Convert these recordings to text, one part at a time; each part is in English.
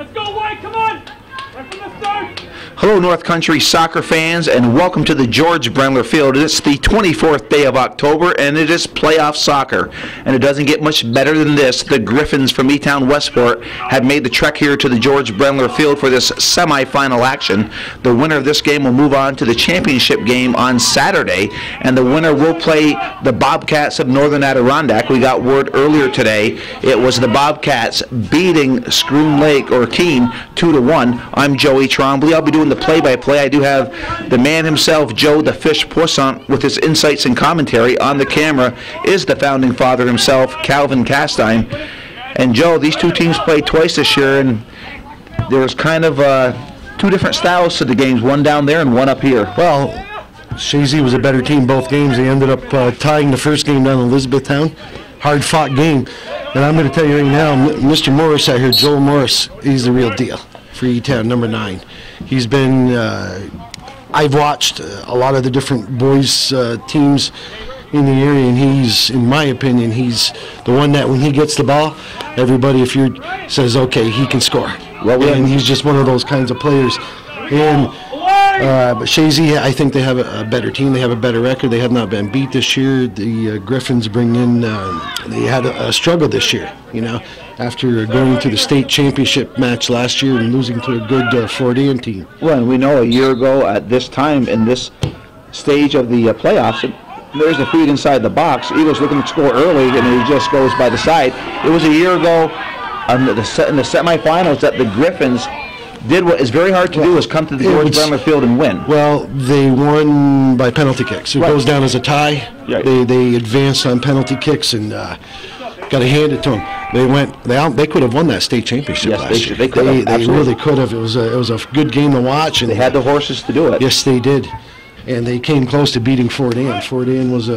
Let's go, White, come on! Right from the start! Hello, North Country soccer fans, and welcome to the George Brendler Field. It's the 24th day of October, and it is playoff soccer. And it doesn't get much better than this. The Griffins from E-Town Westport have made the trek here to the George Brendler Field for this semifinal action. The winner of this game will move on to the championship game on Saturday, and the winner will play the Bobcats of Northern Adirondack. We got word earlier today it was the Bobcats beating Scroon Lake or Keene 2-1. I'm Joey Trombley. I'll be doing the play-by-play. I do have the man himself, Joe the Fish Poisson, with his insights and commentary. On the camera is the founding father himself, Calvin Castine. And Joe, these two teams played twice this year, and there was kind of two different styles to the games, one down there and one up here. Well, Chazy was a better team both games. They ended up tying the first game down in Elizabethtown. Hard-fought game. And I'm going to tell you right now, Mr. Morris out here, Joel Morris, he's the real deal for E-Town, number 9. He's been, I've watched a lot of the different boys' teams in the area, and he's, in my opinion, he's the one that when he gets the ball, everybody says, okay, he can score. Well, and he's just one of those kinds of players. And but Chazy, I think they have a better team. They have a better record. They have not been beat this year. The Griffins bring in, they had a struggle this year, you know, after going to the state championship match last year and losing to a good Fort Ann team. Well, and we know a year ago at this time in this stage of the playoffs, there's a feed inside the box. Eagles looking to score early, and he just goes by the side. It was a year ago in the semifinals that the Griffins did what is very hard to do, is come to the George Brendler Field and win. Well, they won by penalty kicks. It goes down as a tie. Right. They advanced on penalty kicks and got to hand it to them. They could have won that state championship last year. They really could have. It was a good game to watch. And they had the horses to do it. Yes, they did. And they came close to beating Fort Ann. Fort Ann was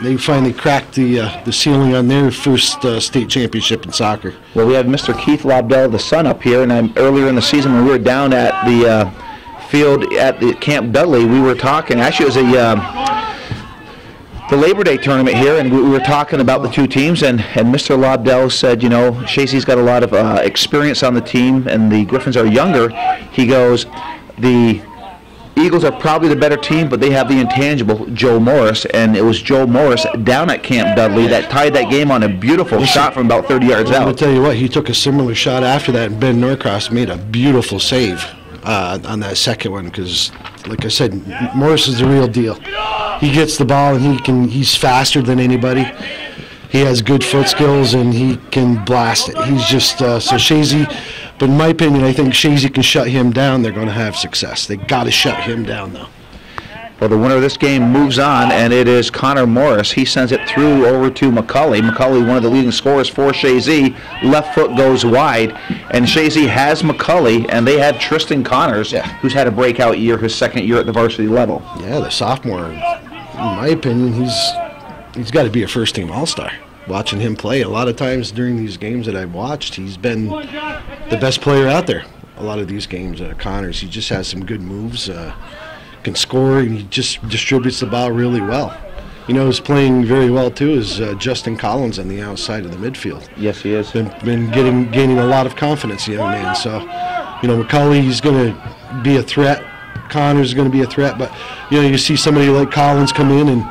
they finally cracked the ceiling on their first state championship in soccer. Well, we have Mr. Keith Lobdell, the son, up here, and earlier in the season when we were down at the field at the Camp Dudley, we were talking. Actually, it was the Labor Day tournament here, and we were talking about the two teams, and Mr. Lobdell said, you know, Chazy's got a lot of experience on the team, and the Griffins are younger. He goes, the Eagles are probably the better team, but they have the intangible Joe Morris, and it was Joe Morris down at Camp Dudley that tied that game on a beautiful shot from about 30 yards out. I'm going to tell you what, he took a similar shot after that, and Ben Norcross made a beautiful save on that second one because, like I said, Morris is the real deal. He gets the ball, and he's faster than anybody. He has good foot skills, and he can blast it. He's just, so Chazy, but in my opinion, I think Chazy can shut him down. They're going to have success. They got to shut him down, though. Well, the winner of this game moves on, and it is Connor Morris. He sends it through over to McCulley. McCulley, one of the leading scorers for Chazy. Left foot goes wide, and Chazy has McCulley, and they have Tristan Connors, who's had a breakout year, his second year at the varsity level. Yeah, the sophomore. In my opinion, he's got to be a first-team All-Star. Watching him play, a lot of times during these games that I've watched, he's been the best player out there. A lot of these games, Connors, he just has some good moves, can score, and he just distributes the ball really well. You know, who's playing very well too is Justin Collins on the outside of the midfield. Yes, he is. Been gaining a lot of confidence, young man. So, you know, McCulley, he's going to be a threat. Connors is going to be a threat, but you know, you see somebody like Collins come in, and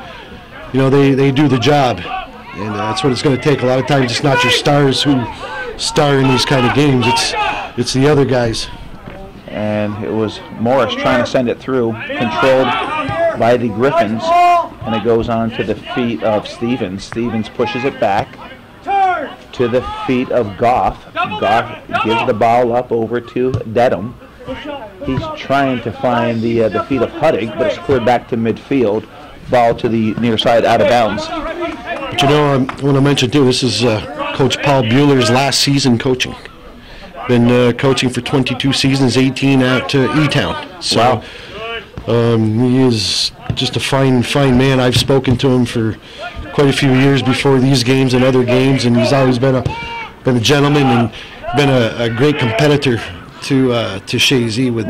you know they do the job. And that's what it's going to take. A lot of times it's not your stars who star in these kind of games. It's the other guys. And it was Morris trying to send it through, controlled by the Griffins. And it goes on to the feet of Stevens. Stevens pushes it back to the feet of Goff. Goff gives the ball up over to Dedham. He's trying to find the feet of Huddig, but it's cleared back to midfield. Ball to the near side, out of bounds. But you know, I want to mention too, this is Coach Paul Bueller's last season coaching. Been coaching for 22 seasons, 18 at E-Town. So he is just a fine man. I've spoken to him for quite a few years before these games and other games, and he's always been a gentleman and been a great competitor to Chazy with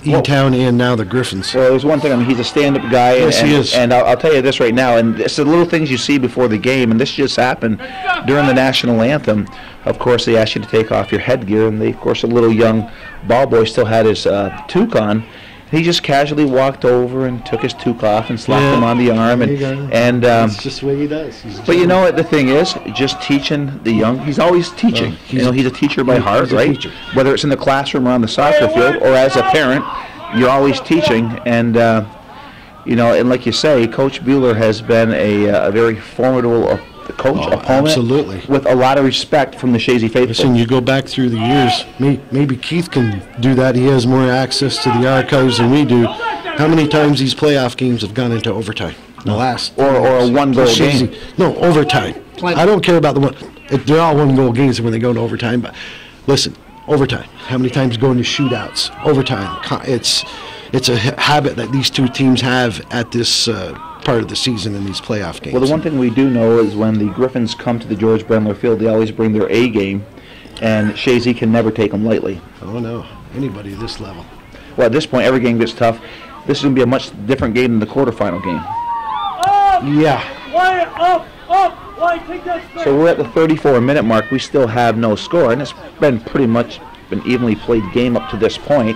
E-Town and now the Griffins. Well, there's one thing. I mean, he's a stand-up guy. Yes, he is. And I'll tell you this right now, and it's the little things you see before the game, and this just happened during the national anthem. Of course, they asked you to take off your headgear, and of course, a little young ball boy still had his toque on. He just casually walked over and took his toque off and slapped him on the arm. And that's just the way he does. But you know what the thing is? Just teaching the young. He's always teaching. He's a teacher by heart, right? Teacher. Whether it's in the classroom or on the soccer field or as a parent, you're always teaching. And and like you say, Coach Buehler has been a very formidable opponent. Absolutely. With a lot of respect from the Chazy faithful. Listen, you go back through the years, maybe Keith can do that. He has more access to the archives than we do. How many times these playoff games have gone into overtime? The last. Or a one-goal game. No, overtime. I don't care about the one. They're all one-goal games when they go into overtime. But listen, overtime. How many times go into shootouts? Overtime. It's a habit that these two teams have at this part of the season in these playoff games. Well, the one thing we do know is when the Griffins come to the George Brendler Field, they always bring their A game, and Chazy can never take them lightly. Oh, no. Anybody at this level. Well, at this point, every game gets tough. This is going to be a much different game than the quarterfinal game. Yeah. So we're at the 34-minute mark. We still have no score, and it's been pretty much an evenly played game up to this point.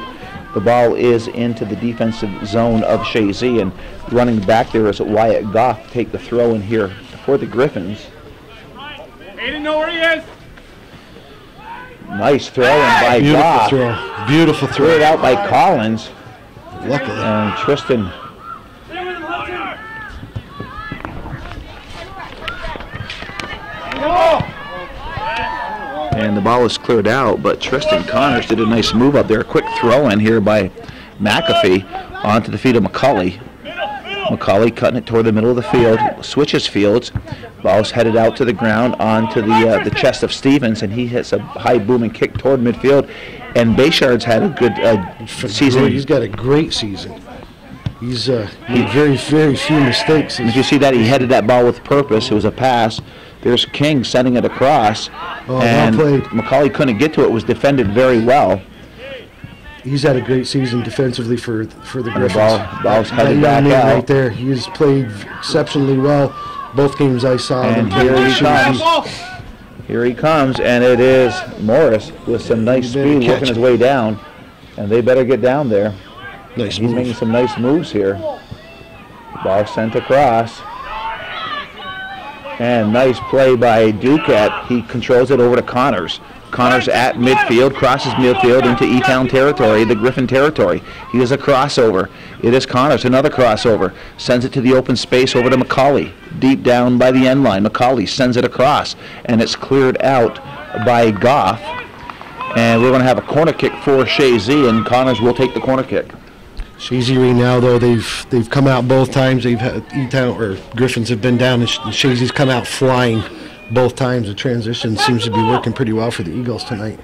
The ball is into the defensive zone of Chazy, and running back there is Wyatt Goff to take the throw in here for the Griffins. Aiden know where he is. Nice throw in by Goff. Beautiful throw. Threw it out by Collins. Luckily. And Tristan. And the ball is cleared out, but Tristan Connors did a nice move up there. A quick throw in here by McAfee onto the feet of McCulley. McCulley cutting it toward the middle of the field, switches fields. Ball's headed out to the ground onto the chest of Stevens, and he hits a high booming kick toward midfield. And Bayshard's had a good season. He's got a great season. He's made very, very few mistakes. Did you see that? He headed that ball with purpose. It was a pass. There's King sending it across, and well played. McCauley couldn't get to it. It was defended very well. He's had a great season defensively for the Griffins. The ball's headed back out. Right there. He has played exceptionally well. Both games I saw. And here he comes. Here he comes, and it is Morris with some nice speed working his way down. And they better get down there. Nice He's making some nice moves here. Ball sent across. And nice play by Duquette. He controls it over to Connors. Connors at midfield, crosses midfield into E-Town territory, the Griffin territory. He is a crossover. It is Connors, another crossover. Sends it to the open space over to McCauley. Deep down by the end line. McCauley sends it across, and it's cleared out by Goff. And we're going to have a corner kick for Chazy, and Connors will take the corner kick. Chazy right now, though, they've come out both times. They've had E-Town or Griffins have been down, and Chazy's come out flying both times. The transition seems to be working pretty well for the Eagles tonight.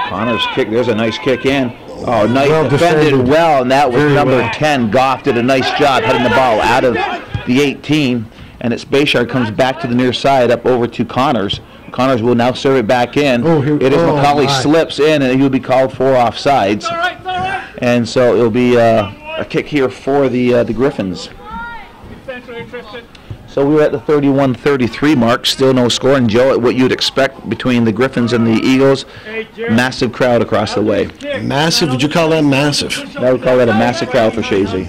Connors kick. There's a nice kick in. Oh, nice Well defended well, and that was Very number well. 10. Goff did a nice job heading the ball out of the 18, and it's Bayshard comes back to the near side up over to Connors. Connors will now serve it back in. McCauley slips in, and he'll be called for offsides. All right. And so it'll be a kick here for the Griffins. So we're at the 31-33 mark, still no score. And Joe, what you'd expect between the Griffins and the Eagles, massive crowd across the way. Massive? Would you call that massive? I would call that a massive crowd for Chazy.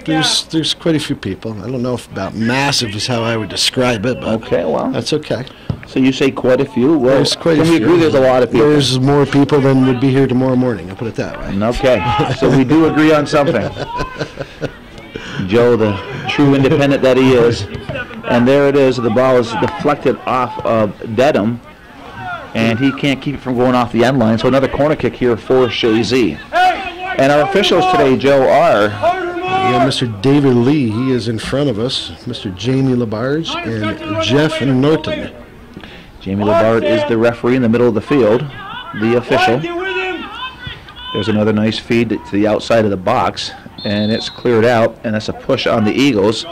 There's quite a few people. I don't know if about massive is how I would describe it, but Okay, well, that's okay. so you say quite a few. Well, There's quite a can we few. agree there's a lot of people? There's more people than would be here tomorrow morning, I'll put it that way. Okay, so we do agree on something. Joe, the true independent that he is. And there it is. The ball is deflected off of Dedham, and he can't keep it from going off the end line. So another corner kick here for Chazy. And our officials today, Joe, are Yeah, Mr. David Lee, he is in front of us. Mr. Jamie Labarge and Jeff Norton. Jamie Labard is the referee in the middle of the field, the official. There's another nice feed to the outside of the box, and it's cleared out, and that's a push on the Eagles.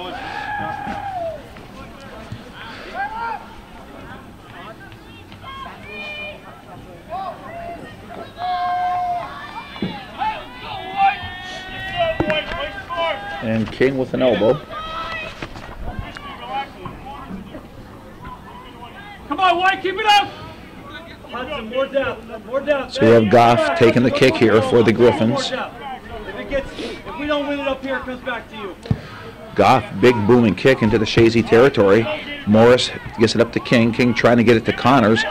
And King with an elbow. Come on, White, keep it up! Hudson, more depth, more depth. So we have Goff taking the kick here for the Griffins. If we don't win it up here, it comes back to you. Goff, big booming kick into the Chazy territory. Morris gets it up to King. King trying to get it to Connors,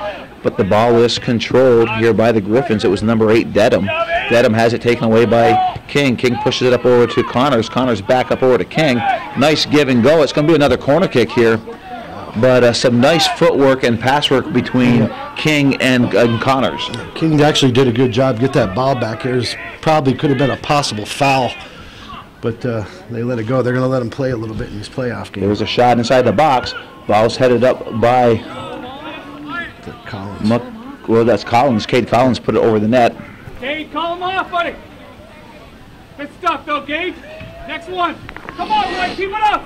but the ball is controlled here by the Griffins. It was number 8, Dedham. Dedham has it taken away by King. King pushes it up over to Connors. Connors back up over to King. Nice give and go. It's going to be another corner kick here, but some nice footwork and pass work between King and Connors. King actually did a good job. Get that ball back here. Probably could have been a possible foul, but they let it go. They're going to let him play a little bit in this playoff game. There was a shot inside the box. Ball's headed up by Collins. Well, that's Collins. Cade Collins put it over the net. Gage, call him off, buddy. Good stuff, though, Gage. Next one. Come on, White, keep it up.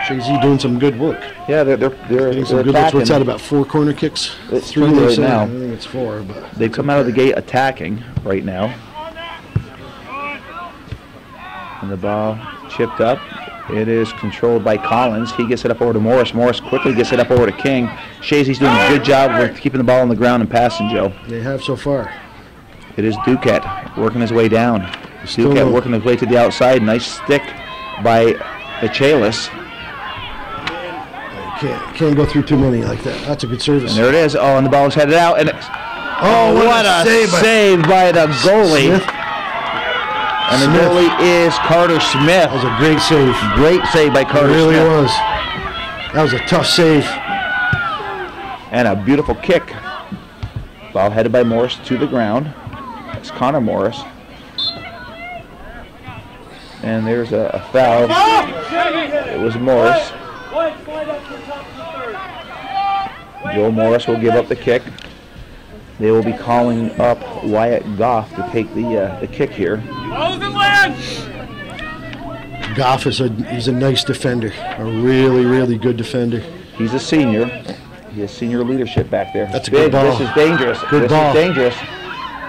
Chazy doing some good work. Yeah, they're Getting some good looks. What's that, about 4 corner kicks? It's 3 right now. I think it's 4, but They've come out of the gate attacking right now. And the ball chipped up. It is controlled by Collins. He gets it up over to Morris. Morris quickly gets it up over to King. Chazy's doing a good job with keeping the ball on the ground and passing, Joe. They have so far. It is Duquette working his way down. Duquette working his way to the outside. Nice stick by the Chalis. Can't go through too many like that. That's a good service. And there it is. Oh, and the ball is headed out. And what a save by the goalie. Smith. And the goalie is Carter Smith. That was a great save. Great save by Carter Smith. It really was. That was a tough save. And a beautiful kick. Ball headed by Morris to the ground. That's Connor Morris. And there's a foul. It was Morris. Joe Morris will give up the kick. They will be calling up Wyatt Goff to take the kick here. Goff is he's a nice defender, a really, really good defender. He's a senior. He has senior leadership back there. That's a good ball. This is dangerous. Good ball. This is dangerous.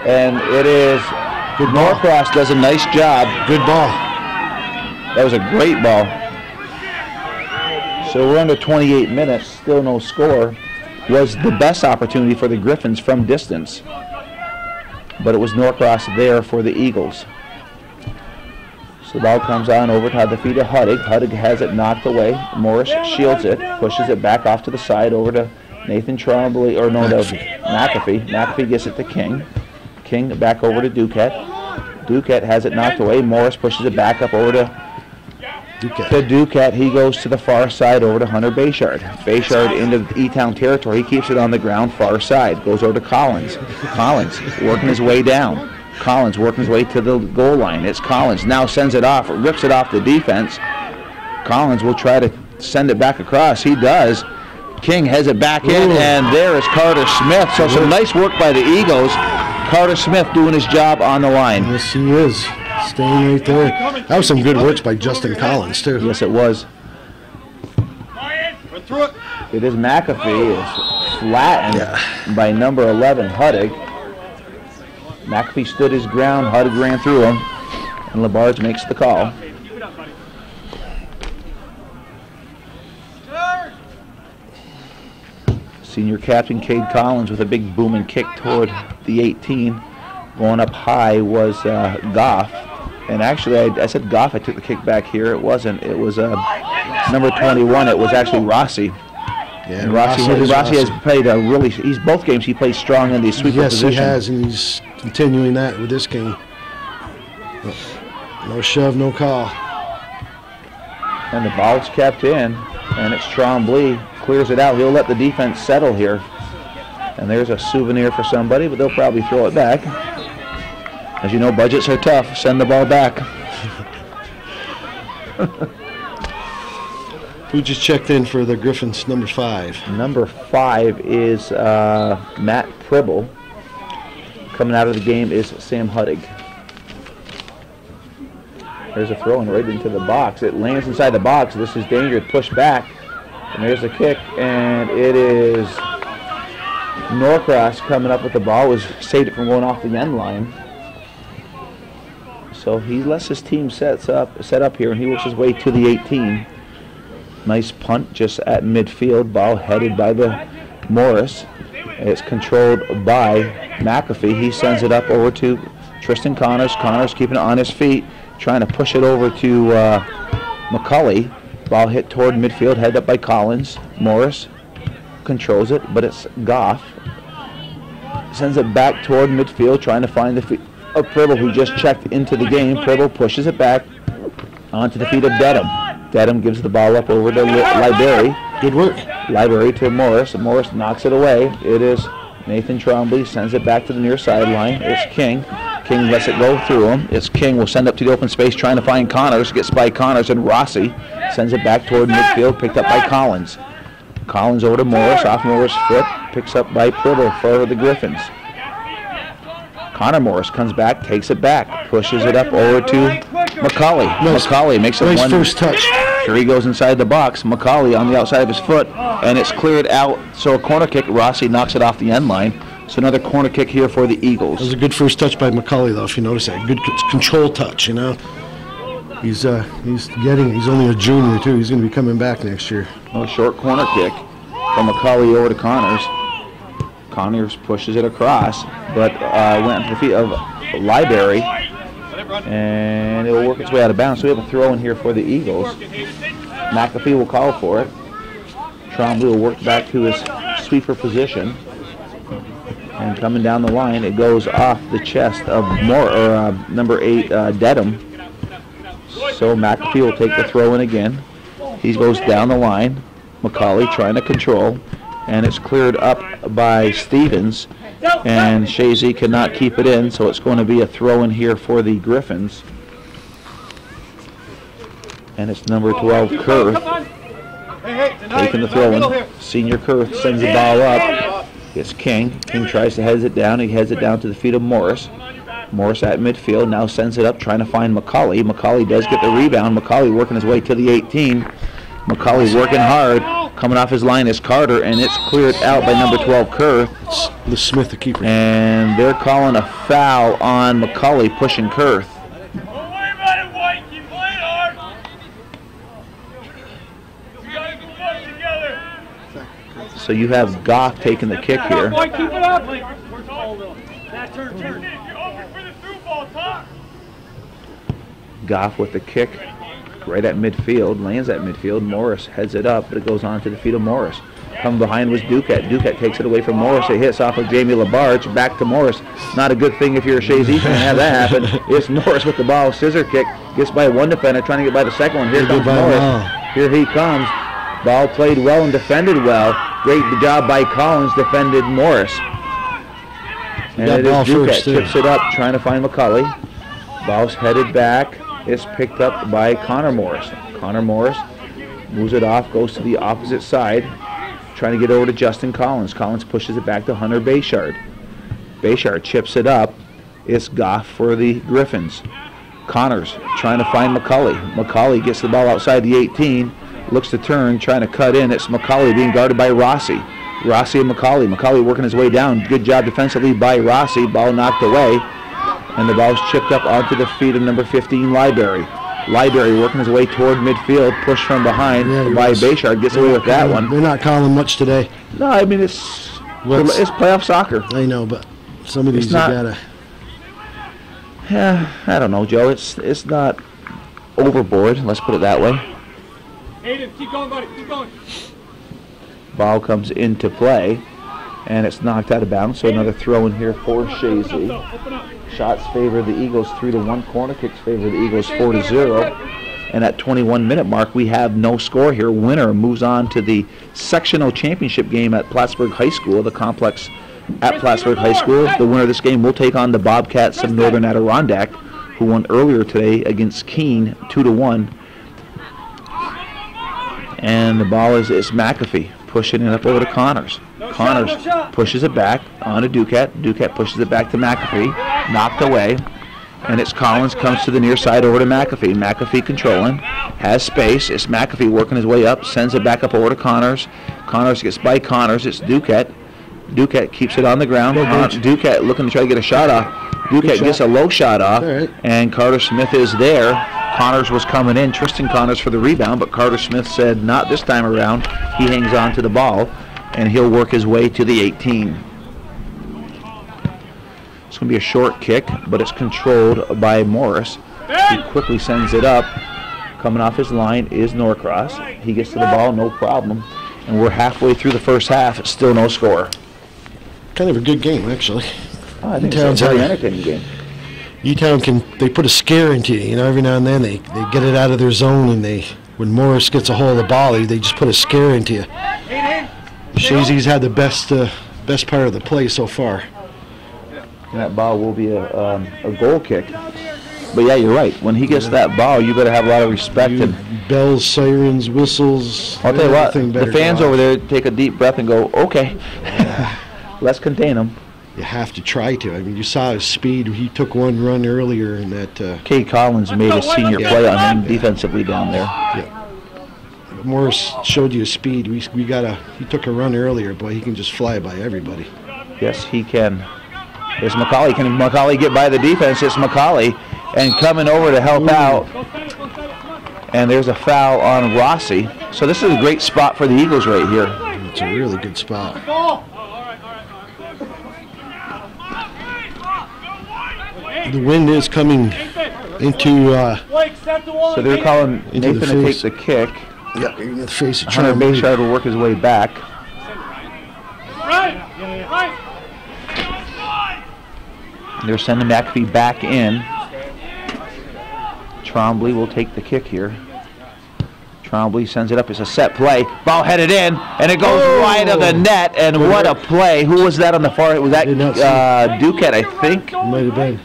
And it is. Good ball. Norcross does a nice job. Good ball. That was a great ball. So we're under 28 minutes. Still no score. Was the best opportunity for the Griffins from distance, but it was Norcross there for the Eagles. So the ball comes on over to the feet of Huddig. Huddig has it knocked away. Morris shields it, pushes it back off to the side over to Nathan Trombley, or no, to McAfee. McAfee gets it to King. King back over to Duquette. Duquette has it knocked away. Morris pushes it back up over to Duquette. He goes to the far side over to Hunter Bayshard. Bayshard into E-Town territory. He keeps it on the ground far side. Goes over to Collins. Collins working his way down. Collins working his way to the goal line. It's Collins. Now sends it off. Rips it off the defense. Collins will try to send it back across. He does. King has it back in, and there is Carter Smith. So some nice work by the Eagles. Carter Smith doing his job on the line. Yes, he is. Staying right there. That was some good works by Justin Collins, too. Yes, it was. It is McAfee is flattened by number 11, Huddig. McAfee stood his ground. Huddig ran through him, and Labarge makes the call. Senior captain Cade Collins with a big booming kick toward the 18. Going up high was Goff. And actually, I said Goff. I took the kick back here. It wasn't. It was number 21. It was actually Rossi. Yeah, and Rossi has played a really. He's both games. He plays strong in the sweeper position. Yes, he has, and he's continuing that with this game. No shove, no call. And the ball's kept in, and it's Trombley clears it out. He'll let the defense settle here. And there's a souvenir for somebody, but they'll probably throw it back. As you know, budgets are tough. Send the ball back. Who just checked in for the Griffins, number 5? Number 5 is Matt Pribble. Coming out of the game is Sam Huddig. There's a throw-in right into the box. It lands inside the box. This is dangerous. Push back. And there's the kick. And it is Norcross coming up with the ball. Saved it from going off the end line. So he lets his team set up here, and he works his way to the 18. Nice punt just at midfield. Ball headed by the Morris. It's controlled by McAfee. He sends it up over to Tristan Connors. Connors keeping it on his feet, trying to push it over to McCulley. Ball hit toward midfield, headed up by Collins. Morris controls it, but it's Goff. Sends it back toward midfield, trying to find the feet of Pribble, who just checked into the game. Pribble pushes it back onto the feet of Dedham. Dedham gives the ball up over to Libery. Good work. Libery to Morris. Morris knocks it away. It is Nathan Trombley. Sends it back to the near sideline. It's King. King lets it go through him. It's King will send up to the open space trying to find Connors. Gets by Connors, and Rossi sends it back toward midfield, picked up by Collins. Collins over to Morris, off Morris' foot, picks up by Pribble for the Griffins. Connor Morris comes back, takes it back, pushes it up over to McCauley. McCauley makes it nice one. First touch. Here he goes inside the box. McCauley on the outside of his foot, and it's cleared out. So a corner kick. Rossi knocks it off the end line. So another corner kick here for the Eagles. That was a good first touch by McCauley, though, if you notice that. Good control touch, you know. He's only a junior, too. He's going to be coming back next year. A short corner kick from McCauley over to Connors. Connors pushes it across, but went to the feet of Libery, and it will work its way out of bounds. So we have a throw in here for the Eagles. McAfee will call for it. Trombley will work back to his sweeper position, and coming down the line, it goes off the chest of number 8 Dedham. So McAfee will take the throw in again. He goes down the line. McCauley trying to control, and it's cleared up by Stevens, and Chazy cannot keep it in, so it's going to be a throw in here for the Griffins. And it's number 12, Kurth, taking the throw in. Senior Kurth sends the ball up. It's King. King tries to head it down. He heads it down to the feet of Morris. Morris at midfield now sends it up, trying to find McCauley. McCauley does get the rebound. McCauley working his way to the 18. McCauley working hard. Coming off his line is Carter, and it's cleared out by number 12, Kurth. The Smith, the keeper. And they're calling a foul on McCauley pushing Kurth. So you have Goff taking the kick here. Keep it up. Goff with the kick right at midfield, lands at midfield. Morris heads it up, but it goes on to the feet of Morris. Come behind was Duquette. Duquette takes it away from Morris. It hits off of Jamie Labarge. Back to Morris. Not a good thing if you're a Chazy fan to have that happen. It's Morris with the ball. Scissor kick. Gets by one defender, trying to get by the second one. Here comes Morris. Here he comes. Ball played well and defended well. Great job by Collins, defended Morris. And it is Duquette. Chips it up, trying to find McCauley. Ball's headed back. It's picked up by Connor Morris. Connor Morris moves it off, goes to the opposite side, trying to get over to Justin Collins. Collins pushes it back to Hunter Bayshard. Bayshard chips it up. It's Goff for the Griffins. Connors trying to find McCauley. McCauley gets the ball outside the 18, looks to turn, trying to cut in. It's McCauley being guarded by Rossi. Rossi and McCauley. McCauley working his way down. Good job defensively by Rossi. Ball knocked away. And the ball's chipped up onto the feet of number 15, Libery. Libery working his way toward midfield, pushed from behind by Bayshard. Gets away with that one. They're not calling much today. No, I mean, it's playoff soccer. I know, but some of these you gotta... Yeah, I don't know, Joe. It's not overboard. Let's put it that way. Aiden, keep going, buddy. Keep going. Ball comes into play, and it's knocked out of bounds. So another throw in here for Chazy. Shots favor the Eagles 3-1. Corner kicks favor the Eagles 4-0. And at 21-minute mark, we have no score here. Winner moves on to the sectional championship game at Plattsburgh High School, the complex at Plattsburgh High School. The winner of this game will take on the Bobcats of Northern Adirondack, who won earlier today against Keene 2-1. And the ball is McAfee pushing it up over to Connors. Connors pushes it back onto Duquette. Duquette pushes it back to McAfee. Knocked away. And it's Collins comes to the near side over to McAfee. McAfee controlling. Has space. It's McAfee working his way up. Sends it back up over to Connors. Connors gets by Connors. It's Duquette. Duquette keeps it on the ground. Duquette looking to try to get a shot off. Duquette gets a low shot off, right. and Carter Smith is there. Connors was coming in, Tristan Connors for the rebound, but Carter Smith said not this time around. He hangs on to the ball, and he'll work his way to the 18. It's going to be a short kick, but it's controlled by Morris. He quickly sends it up. Coming off his line is Norcross. He gets to the ball, no problem. And we're halfway through the first half. It's still no score. Kind of a good game, actually. Oh, I think it's a very entertaining game. E-Town they put a scare into you. You know, every now and then they get it out of their zone, and when Morris gets a hold of the ball, they just put a scare into you. Chazy's had the best part of the play so far. And that ball will be a goal kick. But yeah, you're right. When he gets that ball, you better have a lot of respect. And bells, sirens, whistles. I'll tell you what, the fans over there take a deep breath and go, okay, let's contain them. You have to try to. I mean, you saw his speed. He took one run earlier in that. Kay Collins made a senior play on him defensively down there. Yeah. Morris showed you his speed. He took a run earlier, boy. He can just fly by everybody. Yes, he can. There's McCauley. Can McCauley get by the defense? It's McCauley. And coming over to help out. And there's a foul on Rossi. So this is a great spot for the Eagles right here. It's a really good spot. The wind is coming into. So they're calling Nathan to take the kick. Yeah, in the face of Hunter Bayshard will work his way back. They're sending McAfee back in. Trombley will take the kick here. Trombley sends it up. It's a set play. Ball headed in, and it goes wide of the net. And what a play! Who was that on the far? Was that Duquette? I think. Might have been.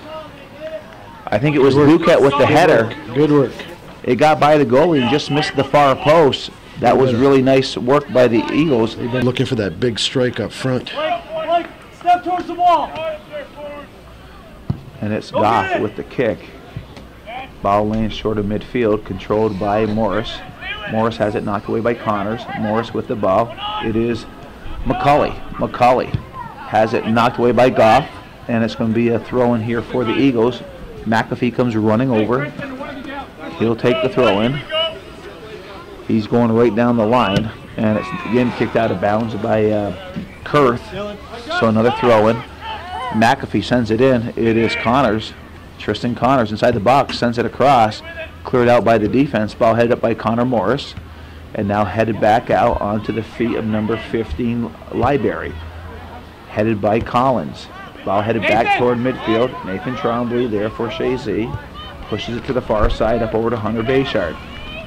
I think it was Duquette with the header. Good work. It got by the goalie and just missed the far post. That was really nice work by the Eagles. They've been looking for that big strike up front. Step towards the ball. And it's Goff with the kick. Ball laying short of midfield, controlled by Morris. Morris has it knocked away by Connors. Morris with the ball. It is McCauley. McCauley has it knocked away by Goff, and it's going to be a throw in here for the Eagles. McAfee comes running over. He'll take the throw in. He's going right down the line, and it's again kicked out of bounds by Kurth. So another throw in. McAfee sends it in. It is Connors. Tristan Connors inside the box, sends it across, cleared out by the defense. Ball headed up by Connor Morris, and now headed back out onto the feet of number 15, Library. Headed by Collins. Ball headed back toward midfield. Nathan Trombley there for Chazy. Pushes it to the far side, up over to Hunter Bayshard.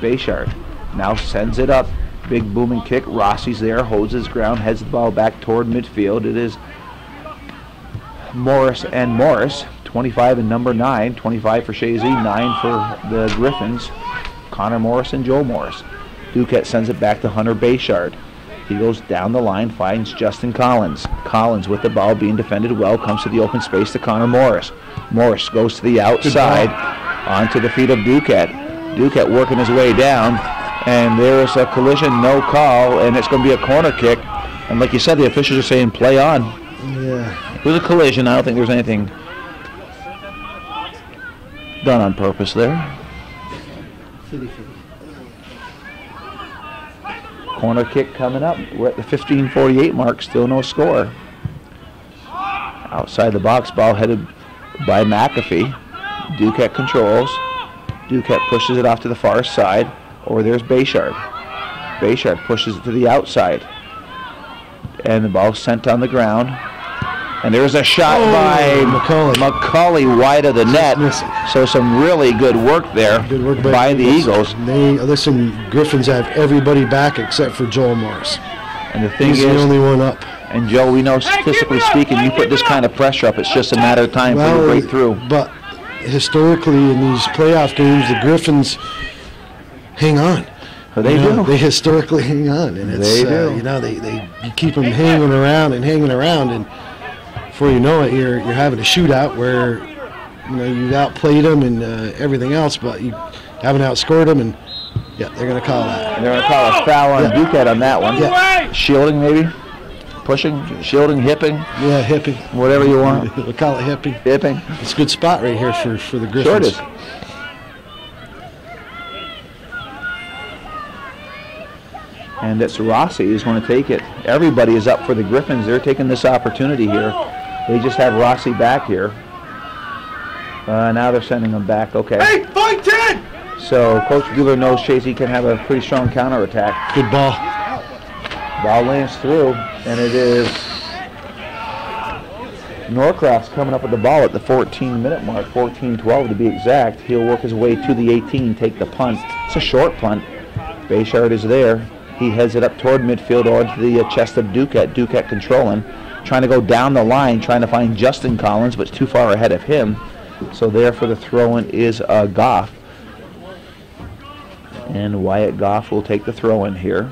Bayshard now sends it up. Big booming kick. Rossi's there, holds his ground, heads the ball back toward midfield. It is Morris and Morris. 25 and number 9, 25 for Chazy, 9 for the Griffins. Connor Morris and Joe Morris. Duquette sends it back to Hunter Bayshard. He goes down the line, finds Justin Collins. Collins with the ball being defended well, comes to the open space to Connor Morris. Morris goes to the outside, onto the feet of Duquette. Duquette working his way down, and there is a collision, no call, and it's going to be a corner kick. And like you said, the officials are saying play on. Yeah. It was a collision. I don't think there's anything done on purpose there. Corner kick coming up. We're at the 15:48 mark. Still no score. Outside the box, ball headed by McAfee. Duquette controls. Duquette pushes it off to the far side. Over there's Bayshard. Bayshard pushes it to the outside. And the ball sent on the ground. And there's a shot by McCauley wide of the net. So some really good work there by the Eagles. Griffins have everybody back except for Joel Morris. And the thing He's the only one up. And Joe, we know statistically speaking, you put this kind of pressure up, it's just a matter of time for you to break through. But historically in these playoff games, the Griffins hang on. They do. They historically hang on, and it's they do. You keep them hanging around, and before you know it, you're having a shootout where you outplayed them and everything else, but you haven't outscored them, and they're going to call that. They're going to call a foul on Duquette on that one. Yeah. Shielding maybe. pushing, shielding, hipping. Yeah, hipping. Whatever you want. We'll call it hipping. Hipping. It's a good spot right here for the Griffins. Sure it is. And it's Rossi who's going to take it. Everybody is up for the Griffins. They're taking this opportunity here. They just have Rossi back here. Now they're sending him back. Okay. Hey, fight 10! So Coach Bueller knows Chazy can have a pretty strong counterattack. Good ball. Ball lands through, and it is Norcroft's coming up with the ball at the 14-minute mark, 14-12 to be exact. He'll work his way to the 18, take the punt. It's a short punt. Bayshard is there. He heads it up toward midfield onto the chest of Duquette. Duquette controlling, trying to go down the line, trying to find Justin Collins, but too far ahead of him. So there for the throw-in is Goff. And Wyatt Goff will take the throw-in here.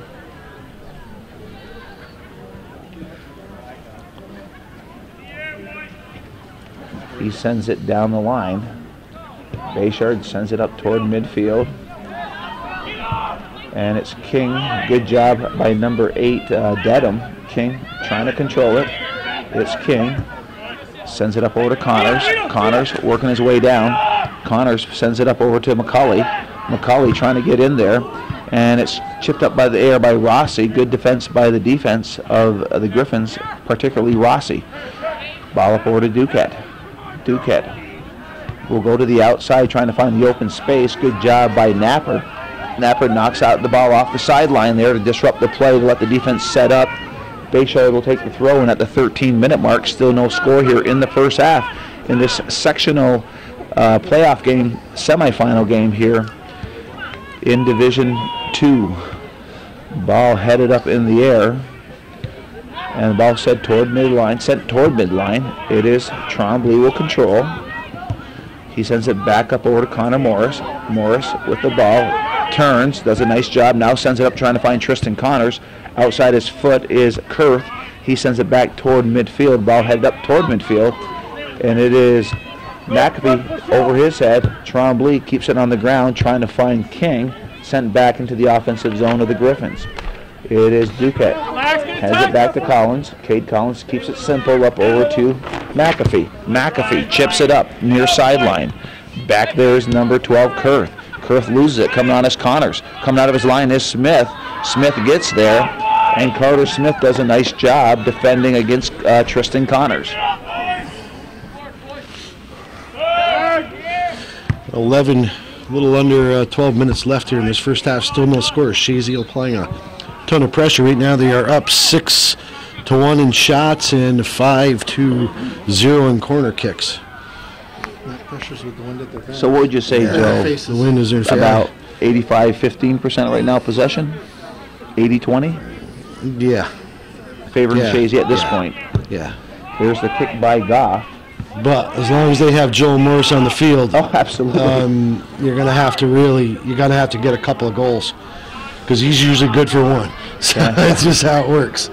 He sends it down the line. Bayshard sends it up toward midfield. And it's King. Good job by number 8, Dedham. King trying to control it. It's King. Sends it up over to Connors. Connors working his way down. Connors sends it up over to McCulley. McCulley trying to get in there. And it's chipped up by the air by Rossi. Good defense by the defense of the Griffins, particularly Rossi. Ball up over to Duquette. Duquette will go to the outside trying to find the open space. Good job by Napper. Napper knocks out the ball off the sideline there to disrupt the play, to let the defense set up. Bayshard will take the throw in at the 13-minute mark. Still no score here in the first half in this sectional playoff game, semifinal game here in Division II. Ball headed up in the air, and the ball sent toward midline. It is Trombley will control. He sends it back up over to Connor Morris. Morris with the ball. Turns, does a nice job, now sends it up trying to find Tristan Connors. Outside his foot is Kurth. He sends it back toward midfield. Ball headed up toward midfield. And it is McAfee over his head. Trombley keeps it on the ground trying to find King. Sent back into the offensive zone of the Griffins. It is Duquette. Has it back to Collins. Cade Collins keeps it simple up over to McAfee. McAfee chips it up near sideline. Back there is number 12, Kurth. Kurth loses it. Coming on is Connors. Coming out of his line is Smith. Smith gets there, and Carter Smith does a nice job defending against Tristan Connors. 11, a little under 12 minutes left here in this first half. Still no score. Chazy applying a ton of pressure. Right now they are up 6-1 in shots and 5-0 in corner kicks. With the wind at their So what would you say, Joe? The wind is in favor. About 85-15% right now possession? 80-20? Yeah. Favoring Chazy at this point. Yeah. There's the kick by Goff. But as long as they have Joel Morris on the field, oh, absolutely, you're gonna have to get a couple of goals, because he's usually good for one. So that's just how it works.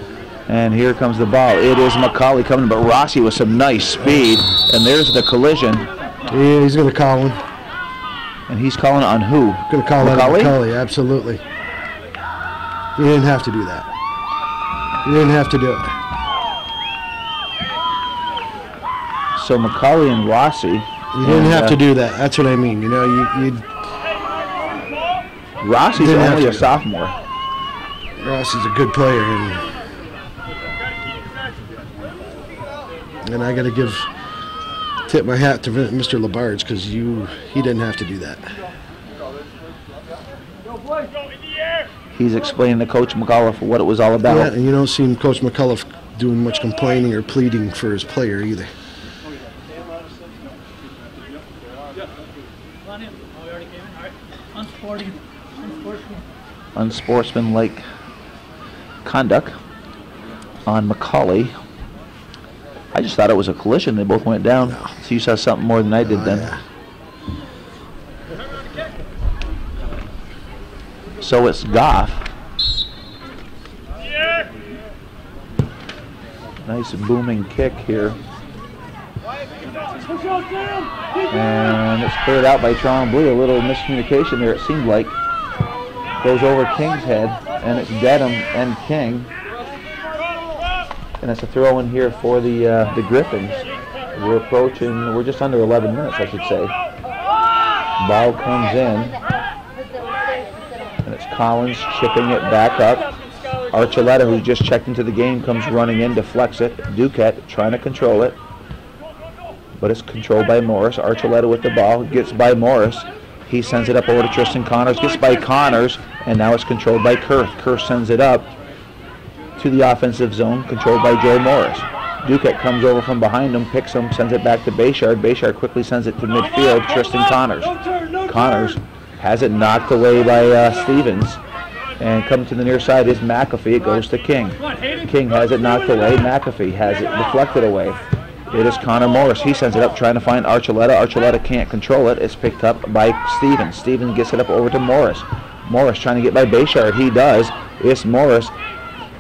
And here comes the ball. It is McCauley coming, but Rossi with some nice speed. And there's the collision. Yeah, he's going to call one. And he's calling on who? Going to call that on McCauley, absolutely. You didn't have to do that. You didn't have to do it. So McCauley and Rossi. You didn't have to do that. That's what I mean. You know, Rossi's only a sophomore. Rossi's a good player, and I got to tip my hat to Mr. Labarge, because he didn't have to do that. He's explaining to Coach McAuliffe what it was all about. Yeah, and you don't see Coach McAuliffe doing much complaining or pleading for his player either. Unsportsmanlike conduct on McCauley. I just thought it was a collision. They both went down. No. So you saw something more than I did then. Yeah. So it's Goff. Nice booming kick here. And it's cleared out by Trombley. A little miscommunication there, it seemed like. Goes over King's head, and it's Dedham and King. And that's a throw in here for the Griffins. We're just under 11 minutes, I should say. Ball comes in, and it's Collins chipping it back up. Archuleta, who just checked into the game, comes running in, deflects it. Duquette trying to control it, but it's controlled by Morris. Archuleta with the ball, gets by Morris. He sends it up over to Tristan Connors, gets by Connors, and now it's controlled by Kurth. Kurth sends it up to the offensive zone, controlled by Joe Morris. Duquette comes over from behind him, picks him, sends it back to Bayshard. Bayshard quickly sends it to midfield, Tristan Connors. Connors has it knocked away by Stevens. And coming to the near side is McAfee. It goes to King. King has it knocked away. McAfee has it deflected away. It is Connor Morris. He sends it up trying to find Archuleta. Archuleta can't control it. It's picked up by Stevens. Stevens gets it up over to Morris. Morris trying to get by Bayshard. He does. It's Morris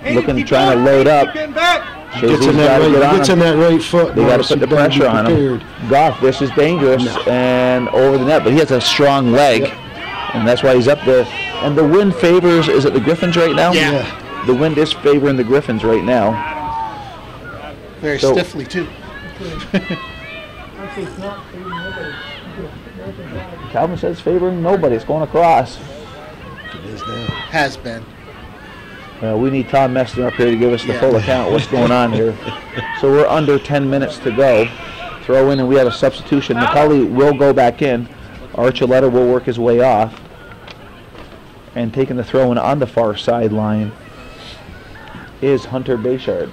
looking, trying to load up. Gets in that right foot. They got to put the pressure on him. Goff, this is dangerous, and over the net, but he has a strong leg, and that's why he's up there. And the wind favors, is it the Griffins right now? Yeah. The wind is favoring the Griffins right now. Very stiffly, too. Calvin says favoring nobody. It's going across. It is now. Has been. We need Tom Messner up here to give us the full account of what's going on here. So we're under 10 minutes to go. Throw in, and we have a substitution. McCulley will go back in. Archuleta will work his way off. And taking the throw in on the far sideline is Hunter Bayshard.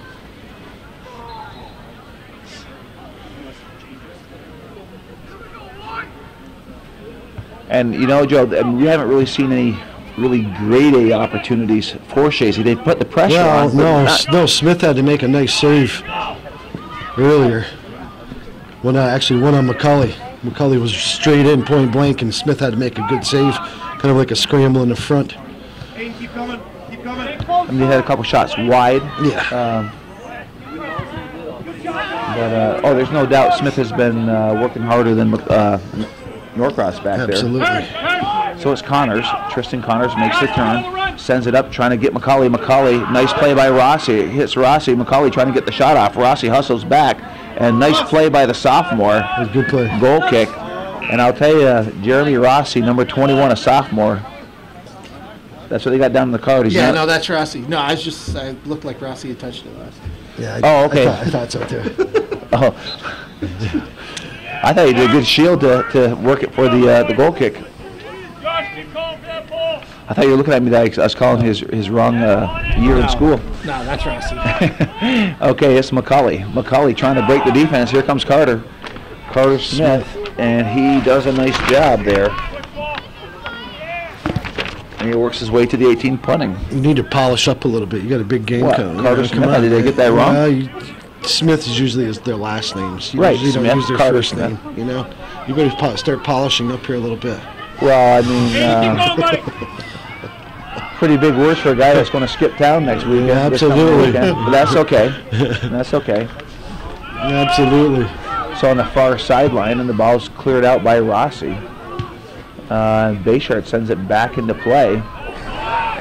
And you know, Joe, we haven't really seen any really grade A opportunities for Chazy. They put the pressure on. No, Smith had to make a nice save earlier. Actually, one on McCulley. McCulley was straight in, point blank, and Smith had to make a good save, kind of like a scramble in the front. Hey, keep coming, keep coming. I mean, they had a couple shots wide. Yeah. But there's no doubt Smith has been working harder than Norcross back Absolutely. there. So it's Connors. Tristan Connors makes the turn, sends it up, trying to get McCulley. McCulley, nice play by Rossi. Hits Rossi. McCulley trying to get the shot off. Rossi hustles back, and nice play by the sophomore. It was a good play. Goal kick. And I'll tell you, Jeremy Rossi, number 21, a sophomore. That's what they got down in the card. Yeah, no, that's Rossi. No, I looked like Rossi had touched it last. Yeah. Okay. I thought so too. Oh. I thought he did a good shield to work it for the goal kick. I thought you were looking at me that I was calling his wrong year in school. No, that's Rossi. Okay, it's McCulley. McCulley trying to break the defense. Here comes Carter. Carter Smith, and he does a nice job there. And he works his way to the 18 punting. You need to polish up a little bit. You got a big game coming. Carter Smith, did I get that wrong? Smith is usually their last names. You right, usually don't use their Carter first Smith. name. You know, you better start polishing up here a little bit. Well, I mean, pretty big words for a guy that's going to skip town next weekend. Yeah, absolutely. But that's okay. That's okay. Absolutely. So on the far sideline, and the ball's cleared out by Rossi. Bayshard sends it back into play,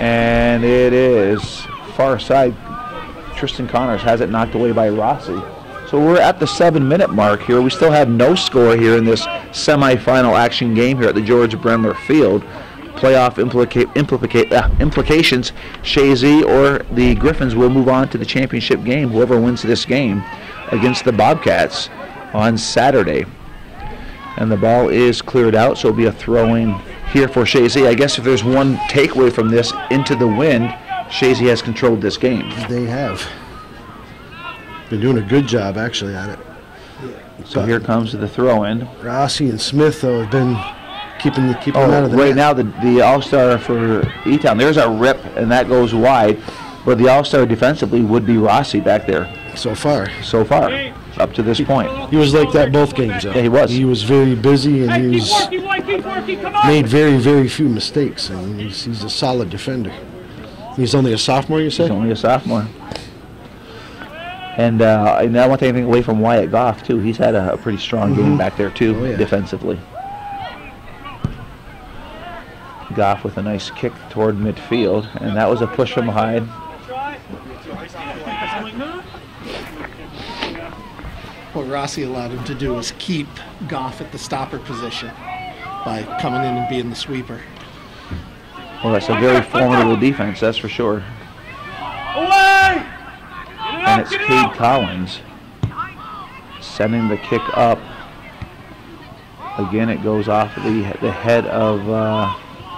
and it is far side. Tristan Connors has it knocked away by Rossi. So we're at the 7-minute mark here. We still have no score here in this semifinal action game here at the George Brendler Field. Playoff implications, Chazy or the Griffins will move on to the championship game, whoever wins this game, against the Bobcats on Saturday. And the ball is cleared out, so it'll be a throw-in here for Chazy. I guess if there's one takeaway from this into the wind, Chazy has controlled this game. They have. Been doing a good job, actually, at it. So here comes the throw-in. Rossi and Smith, though, have been keeping them out of the right net. now, the All-Star for E-Town, there's a rip, and that goes wide. But the All-Star defensively would be Rossi back there. So far, up to this point. He was like that both games, though. Yeah, he was. He was very busy, and he's made very, very few mistakes. And he's a solid defender. He's only a sophomore, you say? He's only a sophomore. And I don't want to take anything away from Wyatt Goff, too. He's had a pretty strong game back there, too, defensively. Goff with a nice kick toward midfield, and that was a push from behind. what Rossi allowed him to do was keep Goff at the stopper position by coming in and being the sweeper. Well, that's a very formidable defense, that's for sure. Away! And it's Cade Collins sending the kick up. Again, it goes off the head of,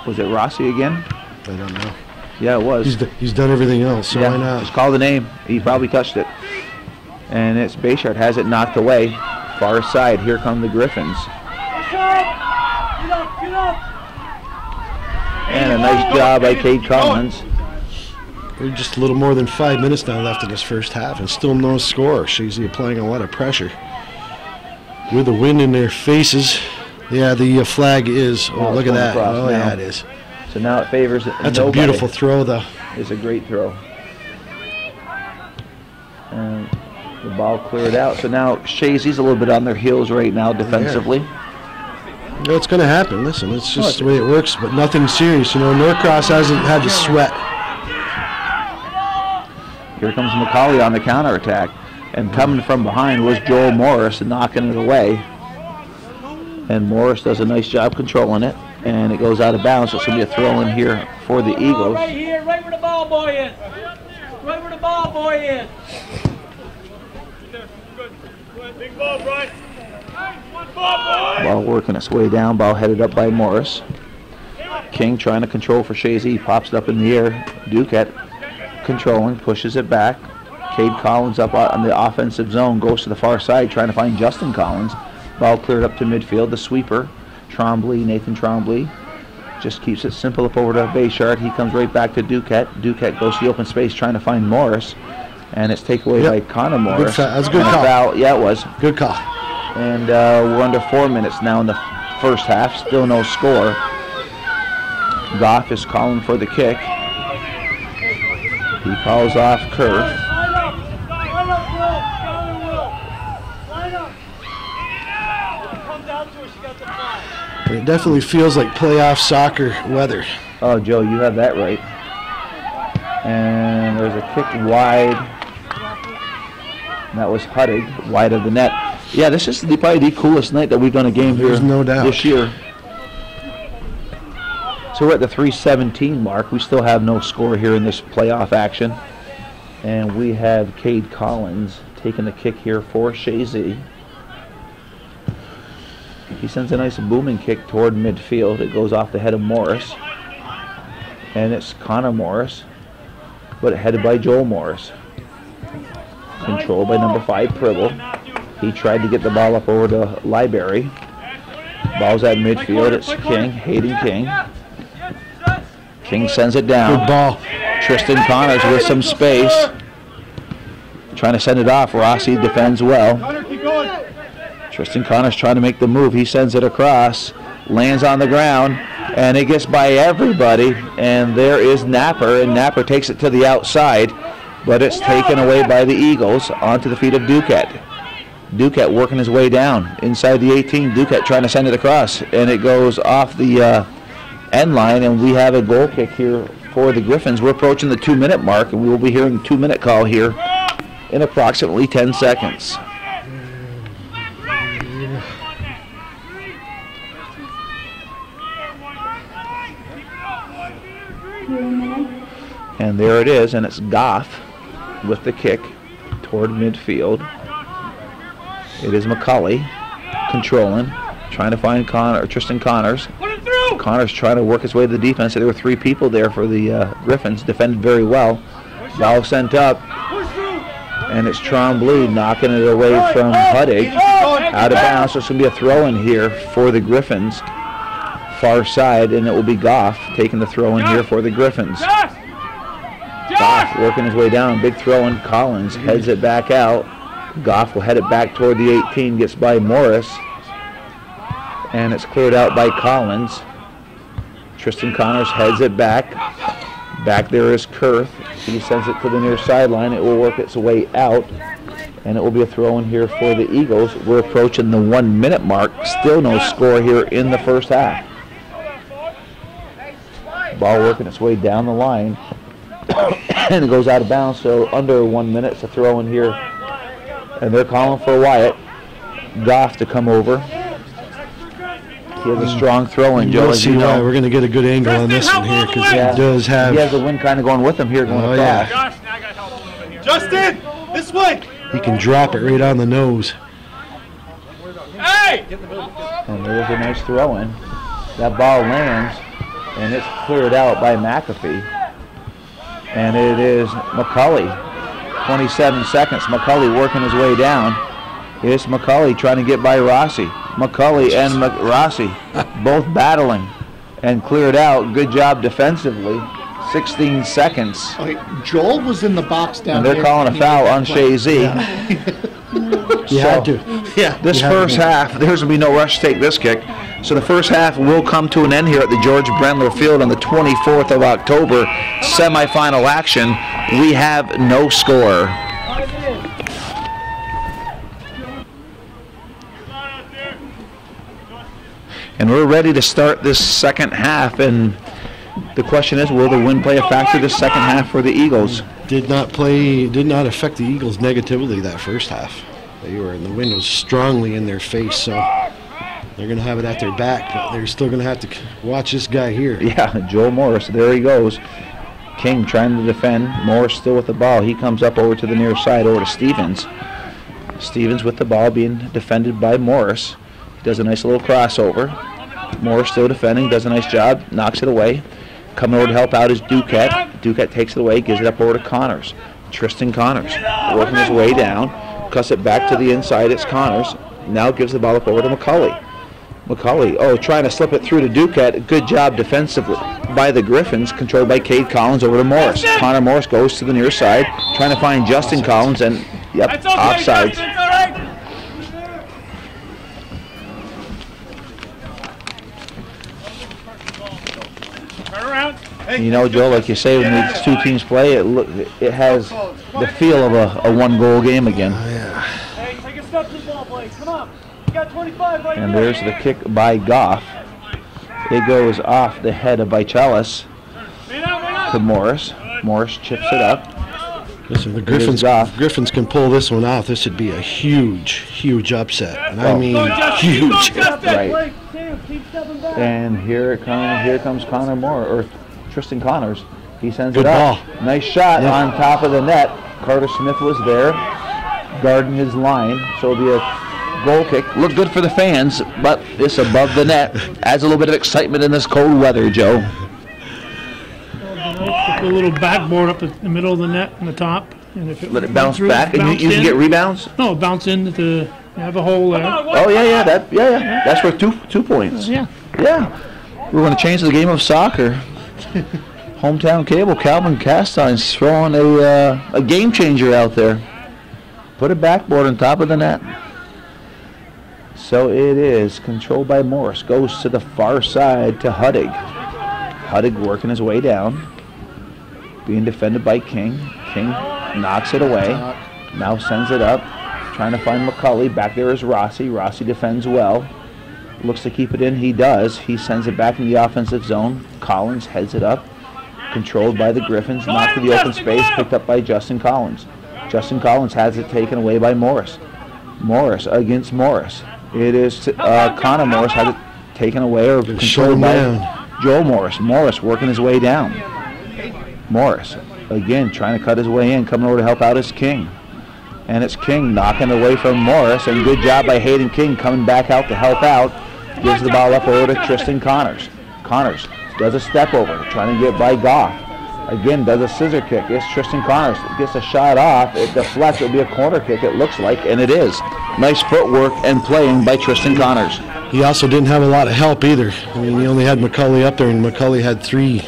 was it Rossi again? I don't know. Yeah, it was. He's done everything else, so why not? Just call the name. He probably touched it. And it's Bayshard has it knocked away. Far side, here come the Griffins. And a nice job by Cade Collins. We're just a little more than 5 minutes now left in this first half, and still no score. Chazy applying a lot of pressure. With the wind in their faces. Yeah, the flag is. Oh, look at that. Oh, yeah, it is. So now it favors That's nobody. a beautiful throw, though. It's a great throw. And the ball cleared out. So now Chazy's a little bit on their heels right now defensively. You know, it's going to happen. Listen, it's just the way it works, but nothing serious. You know, Norcross hasn't had to sweat. Here comes McCauley on the counterattack. And coming from behind was Joel Morris knocking it away. And Morris does a nice job controlling it. And it goes out of bounds. So it's going to be a throw in here for the Eagles. Right here, right where the ball boy is. Right where the ball boy is. Big ball, Brian. Ball working its way down. Ball headed up by Morris. King trying to control for Chazy. He pops it up in the air. Duquette controlling, pushes it back. Cade Collins up on the offensive zone, goes to the far side trying to find Justin Collins. Ball cleared up to midfield. The sweeper, Trombley, Nathan Trombley, just keeps it simple up over to Bayshard. He comes right back to Duquette. Duquette goes to the open space trying to find Morris. And it's taken away by Connor Morris. That's a good call. Yeah, it was. Good call. And we're under 4 minutes now in the first half. Still no score. Goff is calling for the kick. He calls off Kurth. It definitely feels like playoff soccer weather. Oh, Joe, you have that right. And there's a kick wide. That was Huttig, wide of the net. Yeah, this is probably the coolest night that we've done a game here no doubt. This year. So we're at the 3:17 mark. We still have no score here in this playoff action. And we have Cade Collins taking the kick here for Chazy. He sends a nice booming kick toward midfield. It goes off the head of Morris. And it's Connor Morris, but headed by Joel Morris. Controlled by number 5, Pribble. He tried to get the ball up over to Library. Ball's at midfield. It's King, Hayden King. King sends it down. Good ball. Tristan Connors with some space. Trying to send it off. Rossi defends well. Tristan Connors trying to make the move. He sends it across. Lands on the ground. And it gets by everybody. And there is Napper. And Napper takes it to the outside. But it's taken away by the Eagles onto the feet of Duquette. Duquette working his way down inside the 18. Duquette trying to send it across. And it goes off the end line. And we have a goal kick here for the Griffins. We're approaching the 2-minute mark. And we will be hearing the 2-minute call here in approximately 10 seconds. And there it is, and it's Goff with the kick toward midfield. It is McCauley controlling, trying to find Tristan Connors. Connors trying to work his way to the defense. There were 3 people there for the Griffins, defended very well. Ball sent up, and it's Trombley knocking it away from Huttig. Out of bounds, so it's going to be a throw-in here for the Griffins. Far side, and it will be Goff taking the throw-in here for the Griffins. Goff working his way down, big throw-in. Collins heads it back out. Goff will head it back toward the 18, gets by Morris, and it's cleared out by Collins. Tristan Connors heads it back. Back there is Kurth. He sends it to the near sideline. It will work its way out, and it will be a throw-in here for the Eagles. We're approaching the 1-minute mark. Still no score here in the first half. Ball working its way down the line. And it goes out of bounds, so under 1 minute. It's a throw in here. And they're calling for Wyatt. Goff to come over. He has a strong throw in, Joe. You'll see why we're going to get a good angle on this one here because he does have. He has the wind kind of going with him here, going across. Gosh, now I got help a little bit here. Justin, this way. He can drop it right on the nose. Hey! And there's a nice throw in. That ball lands, and it's cleared out by McAfee. And it is McCulley. 27 seconds. McCulley working his way down. It's McCulley trying to get by Rossi. McCulley and Rossi both battling and cleared out. Good job defensively. 16 seconds. Okay, Joel was in the box down And they're there. calling a foul on Chazy. You had to. Yeah. This first half, there's going to be no rush to take this kick. So the first half will come to an end here at the George Brendler Field on the 24th of October. Semifinal action. We have no score. And we're ready to start this second half. And the question is, will the wind play a factor this second half for the Eagles? Did not affect the Eagles negatively that first half. They were, and the wind was strongly in their face, so they're going to have it at their back, but they're still going to have to watch this guy here. Yeah, Joel Morris, there he goes. King trying to defend. Morris still with the ball. He comes up over to the near side, over to Stevens. Stevens with the ball being defended by Morris. He does a nice little crossover. Morris still defending, does a nice job, knocks it away. Coming over to help out is Duquette. Duquette takes it away, gives it up over to Connors. Tristan Connors working his way down, cuts it back to the inside. It's Connors. Now gives the ball up over to McCulley. McCulley, trying to slip it through to Duquette. Good job defensively by the Griffins, controlled by Cade Collins over to Morris. Connor Morris goes to the near side, trying to find Justin Collins, and offsides. You know, Joe, like you say, when these two teams play, it has the feel of a one-goal game again. Hey, take a step to the ball, Blake. Come on. You got 25 right And there. there's the kick by Goff. It goes off the head of Vichalis to Morris. Morris chips it up. Listen, the Griffins can pull this one off. This would be a huge upset. And I mean huge. Right. And here comes Connor Moore, or Tristan Connors. He sends Good it up. ball. Nice shot on top of the net. Carter Smith was there, guarding his line. So it'll be a goal kick. Look good for the fans, but it's above the net. Adds a little bit of excitement in this cold weather, Joe. Put a little backboard up in the middle of the net in the top. And if Let it bounce back, and you can get rebounds? No, bounce in to have a hole there. Oh, yeah. That's worth 2 points. Yeah. Yeah. We're going to change the game of soccer. Hometown Cable, Calvin Castine's throwing a game changer out there. Put a backboard on top of the net. So it is controlled by Morris. Goes to the far side to Huddig. Huddig working his way down. Being defended by King. King knocks it away. Now sends it up. Trying to find McCulley. Back there is Rossi. Rossi defends well. Looks to keep it in. He does. He sends it back in the offensive zone. Collins heads it up. Controlled by the Griffins. Knocked to the open space. Picked up by Justin Collins. Justin Collins has it taken away by Morris. Morris against Morris. It is Connor Morris has it taken away or controlled by Joel Morris. Morris working his way down. Morris again trying to cut his way in. Coming over to help out is King. And it's King knocking away from Morris. And good job by Hayden King coming back out to help out. Gives the ball up over to Tristan Connors. Connors does a step over, trying to get by Goff. Again, does a scissor kick. It's Tristan Connors. Gets a shot off. It deflects. It'll be a corner kick, it looks like, and it is. Nice footwork and playing by Tristan Connors. He also didn't have a lot of help either. I mean, he only had McCulley up there, and McCulley had 3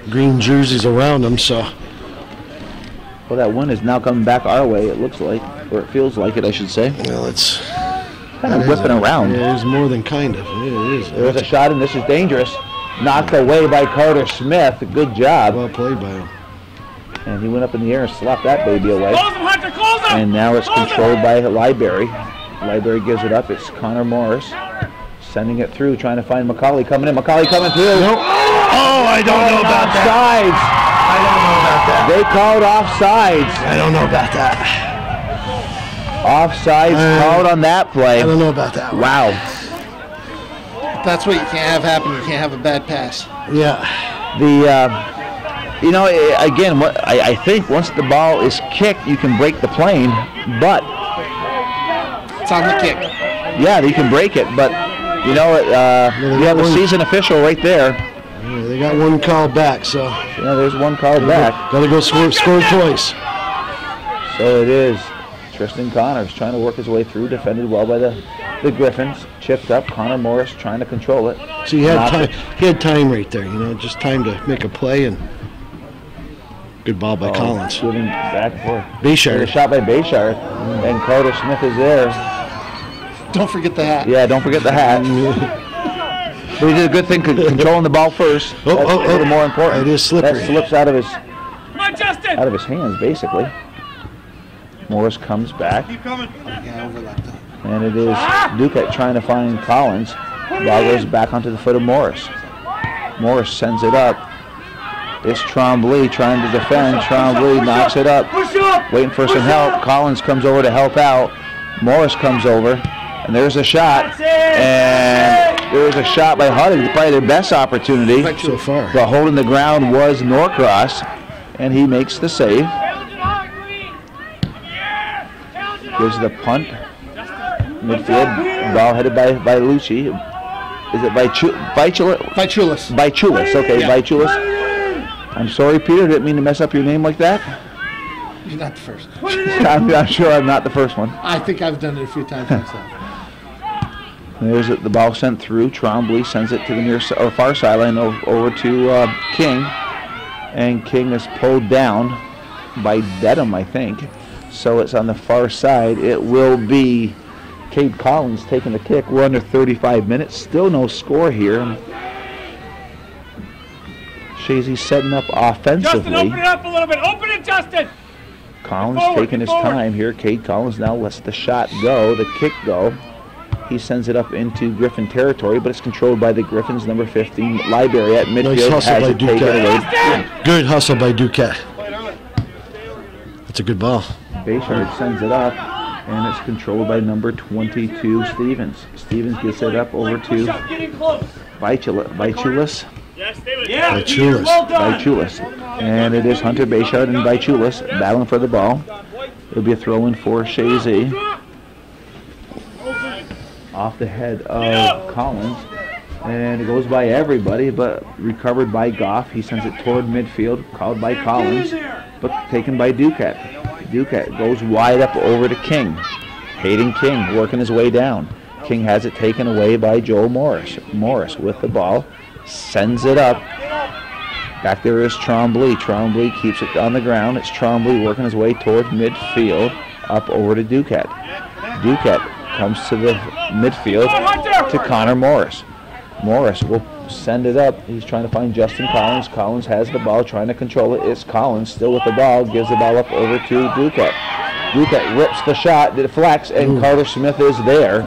green jerseys around him, so. Well, that wind is now coming back our way, it looks like, or it feels like it, I should say. Well, it's kind of whipping around. Yeah, it is more than kind of. It is. There's a shot, and this is dangerous. Knocked away by Carter Smith. Good job. Well played by him. And he went up in the air and slapped that baby away. Close him, Hunter, close him! And now it's controlled by Library. Library gives it up. It's Connor Morris sending it through, trying to find McCulley coming in. McCulley coming through. Nope. Oh, I don't know about that. I don't know about that. They called offsides. I don't know about that. Offsides called on that play. I don't know about that one. Wow. That's what you can't have happen. You can't have a bad pass. Yeah. You know, again, I think once the ball is kicked, you can break the plane, but It's on the kick. yeah, you can break it, but you know, you have a season official right there. Yeah, they got one call back, so Yeah, there's one call back. gotta go score twice. So it is Tristan Connors trying to work his way through, defended well by the Griffins. Chipped up, Connor Morris trying to control it. So he had time right there, you know, just time to make a play, and good ball by Collins. Giving back for Bayshard. a shot by Bayshard, and Carter Smith is there. Don't forget the hat. Yeah, don't forget the hat. But he did a good thing controlling the ball first. That's a little more important. It is slippery. That slips out of his Come on, Justin! hands, basically. Morris comes back, Yeah, overlapped them. and it is Duquette trying to find Collins. Ball goes back onto the foot of Morris. Morris sends it up. It's Trombley trying to defend. Trombley knocks it up. Waiting for some help. Collins comes over to help out. Morris comes over, and there's a shot. And there's a shot by Huddy, probably their best opportunity So far. But holding the ground was Norcross, and he makes the save. Gives the punt. Midfield. Ball headed by Lucci. Is it by Vichulis. Chulis? Okay, Yeah. by Chulis. I'm sorry, Peter. Didn't mean to mess up your name like that. You're not the first. I'm sure I'm not the first one. I think I've done it a few times myself. There's the ball sent through. Trombley sends it to the near or far sideline over to King, and King is pulled down by Dedham, I think. So it's on the far side. It will be Cade Collins taking the kick. We're under 35 minutes. Still no score here. Chazy setting up offensively. Justin, open it up a little bit. Open it, Justin! Collins Forward, taking his forward. time here. Cade Collins now lets the shot go, the kick go. He sends it up into Griffin territory, but it's controlled by the Griffins, number 15, Library at midfield. Nice hustle has by it taken Duquette. away. Good hustle by Duquette. That's a good ball. Bayshard sends it up, and it's controlled by number 22, Stevens. Stevens gets it up over to Vichulis. Yeah, Chulis. well done. Vichulis. And it is Hunter Bayshard and Vichulis battling for the ball. It'll be a throw-in for Chazy. Off the head of Collins. And it goes by everybody, but recovered by Goff. He sends it toward midfield, called by Collins, but taken by Duquette. Duquette goes wide up over to King. Hayden King working his way down. King has it taken away by Joel Morris. Morris with the ball, sends it up. Back there is Trombley. Trombley keeps it on the ground. It's Trombley working his way toward midfield, up over to Duquette. Duquette comes to the midfield to Connor Morris. Morris will send it up. He's trying to find Justin Collins. Collins has the ball, trying to control it. It's Collins still with the ball, gives the ball up over to Duquette. Duquette rips the shot, deflects, and Carter Smith is there.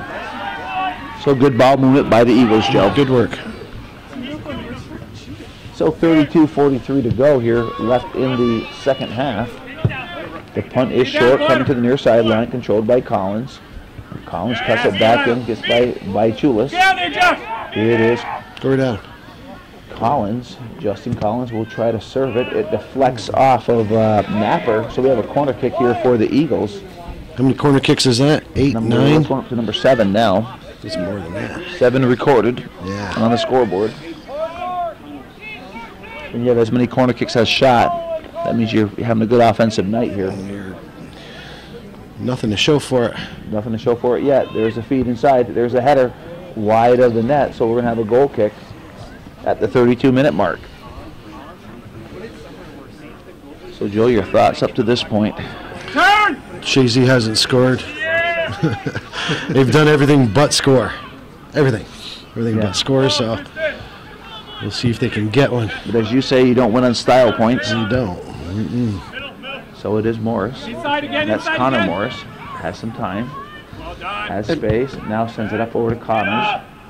So good ball movement by the Eagles, Joe. Good work. So 32-43 to go here, left in the second half. The punt is short, coming to the near sideline, controlled by Collins. Collins cuts it back in, gets by Chulis. It is Go down. Collins. Justin Collins will try to serve it. It deflects off of Napper. So we have a corner kick here for the Eagles. How many corner kicks is that? 8, 9? Let's go up to number 7 now. It's more than that. 7 recorded Yeah. on the scoreboard. When you have as many corner kicks as shot, that means you're having a good offensive night here. Nothing to show for it. Nothing to show for it yet. There's a feed inside. There's a header wide of the net, so we're going to have a goal kick at the 32-minute mark. So, Joe, your thoughts up to this point? Turn! Chazy hasn't scored. They've done everything but score. Everything but score, so we'll see if they can get one. But as you say, you don't win on style points. You don't. So it is Morris. Inside again, That's inside Connor again. Morris. Has some time. Well done. Has space. Now sends it up over to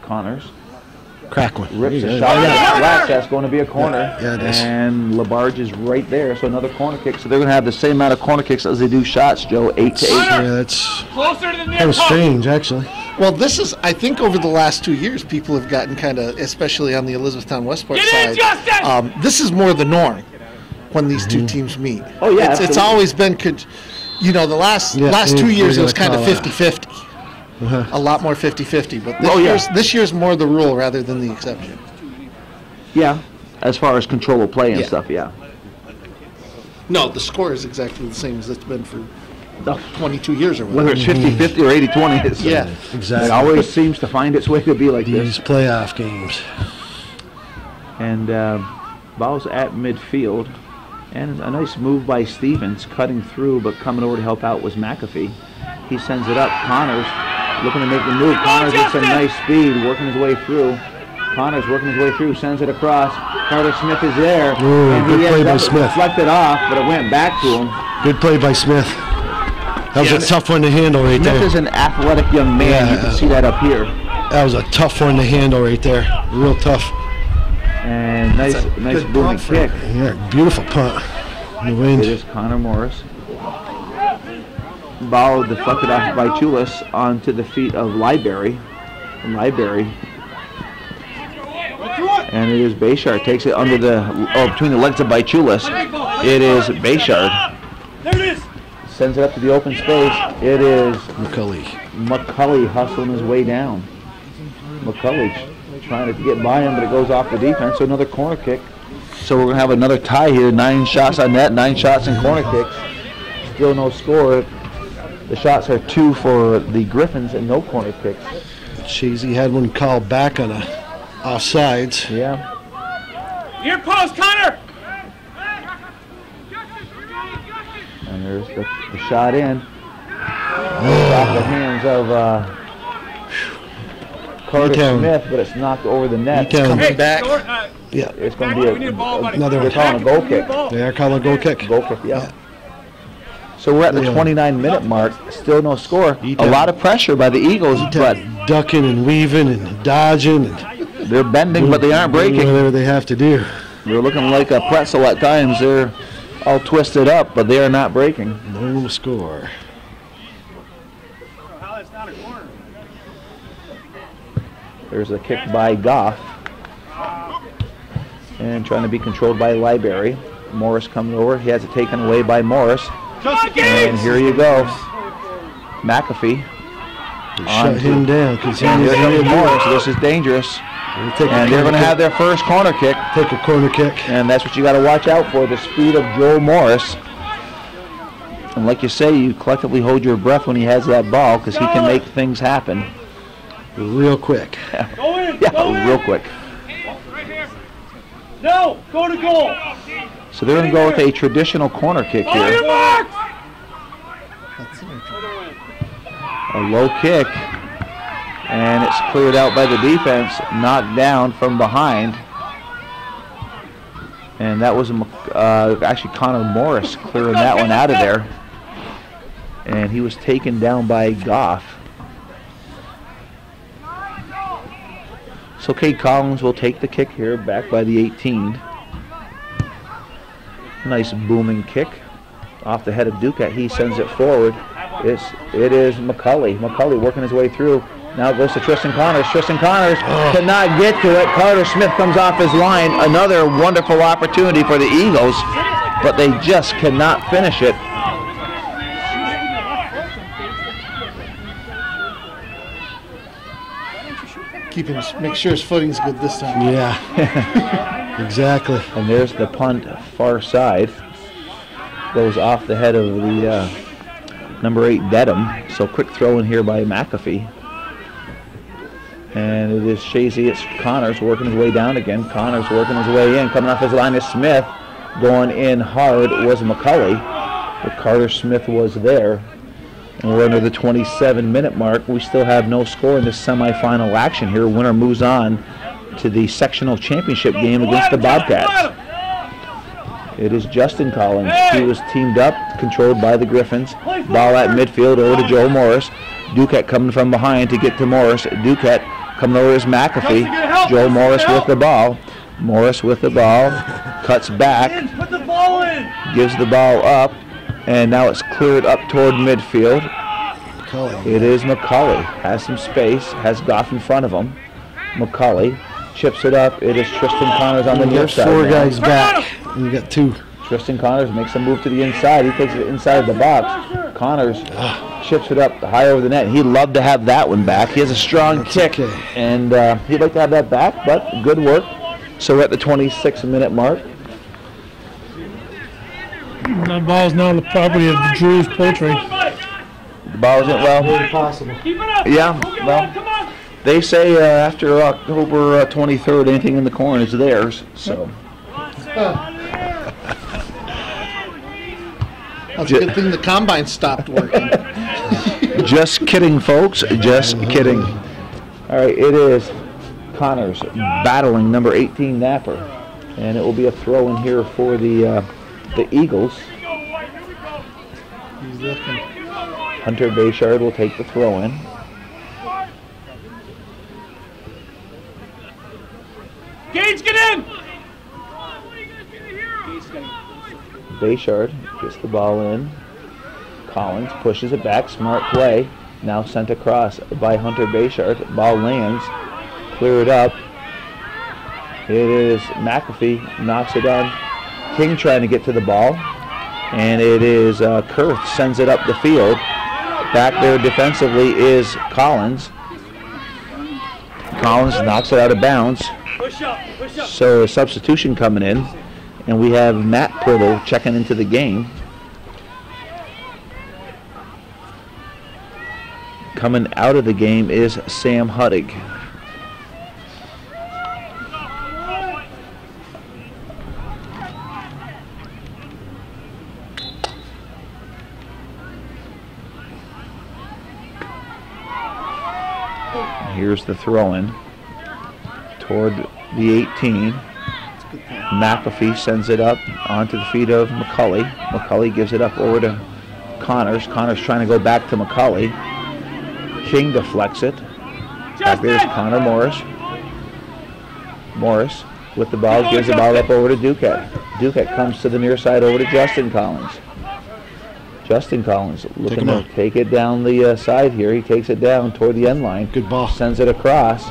Connors. Crack one. Rips There a you shot go. at the flat. That's going to be a corner. Yeah, it is. And Labarge is right there, so another corner kick. So they're going to have the same amount of corner kicks as they do shots, Joe, 8 to 8. Yeah, that's Closer to the near kind of post. strange, actually. Well, this is, I think over the last 2 years, people have gotten kind of, especially on the Elizabethtown Westport Get in, side, Justin! this is more the norm when these two teams meet. Oh, yeah, It's absolutely. always been, you know, the last Yeah, 2 years they're it was kind gonna of call 50-50. A lot more 50-50. But this year's more the rule rather than the exception. Yeah, as far as control of play and Yeah. stuff, yeah. No, the score is exactly the same as it's been for 22 years or Whether whatever. it's 50-50 or 80-20, it's, Yeah. Exactly. it always seems to find its way to be like These this. playoff games. And ball's at midfield. And a nice move by Stevens, cutting through, but coming over to help out was McAfee. He sends it up. Connors looking to make the move. Connors with some nice speed, working his way through. Connors working his way through, sends it across. Carter Smith is there. Ooh, and good he play ends by up Smith. deflected off, but it went back to him. Good play by Smith. That was a tough one to handle right Smith there. is an athletic young man. Yeah. You can see that up here. That was a tough one to handle right there. Real tough. And nice good booming punt for kick. Yeah, beautiful punt. In the wind. It is Connor Morris. Ball deflected off by Chulis onto the feet of Library. And it is Bayshard. Takes it under between the legs of Bychulis. It is Bayshard. There it is. Sends it up to the open space. It is McCulley. hustling his way down. McCulley trying to get by him, but it goes off the defense. So another corner kick. So we're going to have another tie here. 9 shots on net, 9 shots in corner kicks. Still no score. The shots are 2 for the Griffins and no corner kicks. Chazy had one called back on a offsides. Yeah. Near post, Connor. And there's the shot in. Off the hands of Carter E-town. Smith, but it's knocked over the net. E-town. Coming back. Yeah, It's going to We need a be ball, buddy. another they're one. calling a goal kick. They are calling a goal kick. Goal kick, yeah. So we're at the Yeah. 29-minute mark. Still no score. A E-town. lot of pressure by the Eagles, but Ducking and weaving and dodging and they're bending, but they aren't doing breaking. whatever they have to do. They're looking like a pretzel at times. They're all twisted up, but they are not breaking. No score. There's a kick by Goff. And trying to be controlled by Library. Morris coming over. He has it taken away by Morris. And here you go. McAfee. Shut him down because he And here comes needs Morris. This is dangerous. And they're going to have their first corner kick. take a corner kick. And that's what you got to watch out for, the speed of Joe Morris. And like you say, you collectively hold your breath when he has that ball because he can make things happen. Real quick. Go in. Yeah, Go in. real quick. Right here. No, go to goal. So they're going to go with a traditional corner kick On your here. mark. A low kick. And it's cleared out by the defense, knocked down from behind. And that was actually Connor Morris clearing that one out of there. And he was taken down by Goff. So Cade Collins will take the kick here, back by the 18. Nice booming kick off the head of Duquette. He sends it forward. It is McCulley. McCulley working his way through. Now it goes to Tristan Connors. Tristan Connors cannot get to it. Carter Smith comes off his line. Another wonderful opportunity for the Eagles, but they just cannot finish it. Make sure his footing's good this time. Yeah. Exactly. And there's the punt far side. Goes off the head of the number 8 Dedham. So quick throw in here by McAfee. And it is Chazy. It's Connors working his way down again. Connors working his way in. Coming off his line is Smith. Going in hard was McCulley. But Carter Smith was there. And we're under the 27-minute mark. We still have no score in this semifinal action here. Winner moves on to the sectional championship game against the Bobcats. It is Justin Collins. He was teamed up, controlled by the Griffins. Ball at midfield over to Joe Morris. Duquette coming from behind to get to Morris. Duquette coming over is McAfee. Joe Morris with the ball. Morris with the ball, cuts back, Put the ball in. gives the ball up, and now it's cleared up toward midfield. It is McCulley. Has some space, has Goff in front of him. McCulley chips it up. It is Tristan Connors on the near side. 4 now. guys back, and you got 2. Tristan Connors makes a move to the inside. He takes it inside of the box. Connors chips it up high over the net. He'd love to have that one back. He has a strong kick, and he'd like to have that back, but good work. So we're at the 26-minute mark. The ball's now the property of Drew's Poultry. The ball isn't well. Impossible. Keep it up. Yeah, well, Come on. they say after October 23rd, anything in the corn is theirs. So That's a good thing the combine stopped working. just kidding, folks. Just kidding. All right, it is Connors battling number 18 Napper, and it will be a throw in here for the Eagles. He's looking. Hunter Bayshard will take the throw in. Gage, get in. Bayshard gets the ball in. Collins pushes it back. Smart play. Now sent across by Hunter Bayshard. Ball lands. Clear it up. It is McAfee. Knocks it on. King trying to get to the ball. And it is Kurth sends it up the field. Back there defensively is Collins. Collins knocks it out of bounds. Push up. Push up. So a substitution coming in. And we have Matt Prittle checking into the game. Coming out of the game is Sam Huddig. Here's the throw-in toward the 18. McAfee sends it up onto the feet of McCulley. McCulley gives it up over to Connors. Connors trying to go back to McCulley. King deflects it. Back there's Connor Morris. Morris with the ball gives the ball up over to Duquette. Duquette comes to the near side over to Justin Collins. Justin Collins looking to take it down the side here. He takes it down toward the end line. Good ball. Sends it across.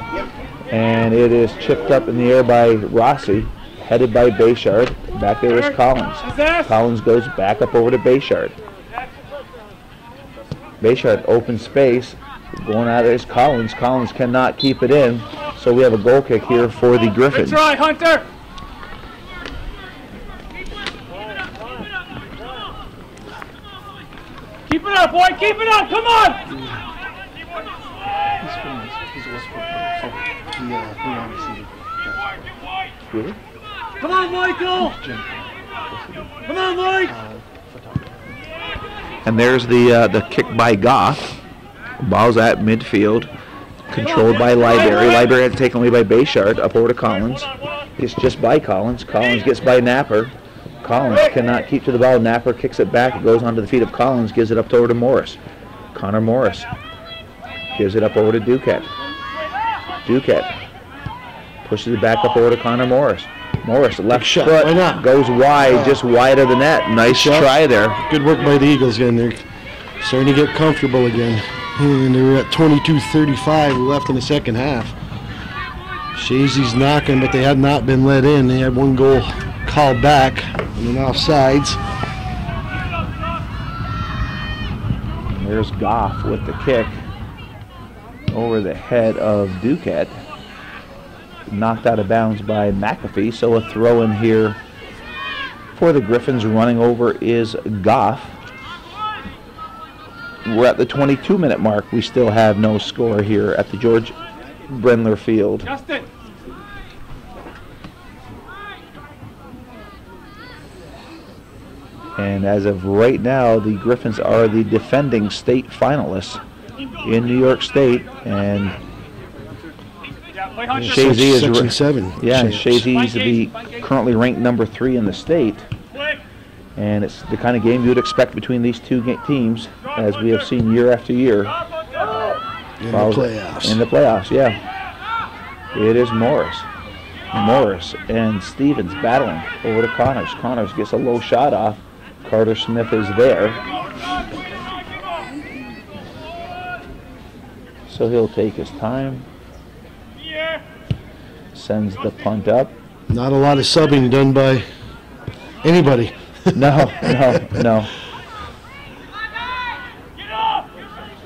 And it is chipped up in the air by Rossi. Headed by Bayshard. Back there is Collins. Collins goes back up over to Bayshard. Bayshard open space. Going out there is Collins. Collins cannot keep it in. So we have a goal kick here for the Griffins. Good try, Hunter. Keep it up, boy. Keep it up. Come on. He's Westport. Really? Come on, Michael. Come on, Mike. And there's the kick by Goff. Ball's at midfield. Controlled by Library. Library had taken away by Bayshard. Up over to Collins. It's just by Collins. Collins gets by Napper. Collins cannot keep to the ball. Napper kicks it back. It goes onto the feet of Collins. Gives it up over to Morris. Connor Morris gives it up over to Duquette. Duquette pushes it back up over to Connor Morris. Morris, left shot. foot, Why not? goes wide, just wide of the net. Nice try there. Good work by the Eagles again. They're starting to get comfortable again. And they're at 22:35 left in the second half. Chazy's knocking, but they had not been let in. They had one goal called back and then offsides. There's Goff with the kick over the head of Duquette. Knocked out of bounds by McAfee, so a throw in here for the Griffins. Running over is Goff. We're at the 22-minute mark. We still have no score here at the George Brendler Field. Justin. And as of right now, the Griffins are the defending state finalists in New York State, and Chazy is Section 7. Chazy is the currently ranked number 3 in the state, and it's the kind of game you would expect between these two teams, as we have seen year after year. In the playoffs. In the playoffs, yeah. It is Morris. Morris and Stevens battling over to Connors. Connors gets a low shot off. Carter Smith is there. So he'll take his time. Sends the punt up. Not a lot of subbing done by anybody. No.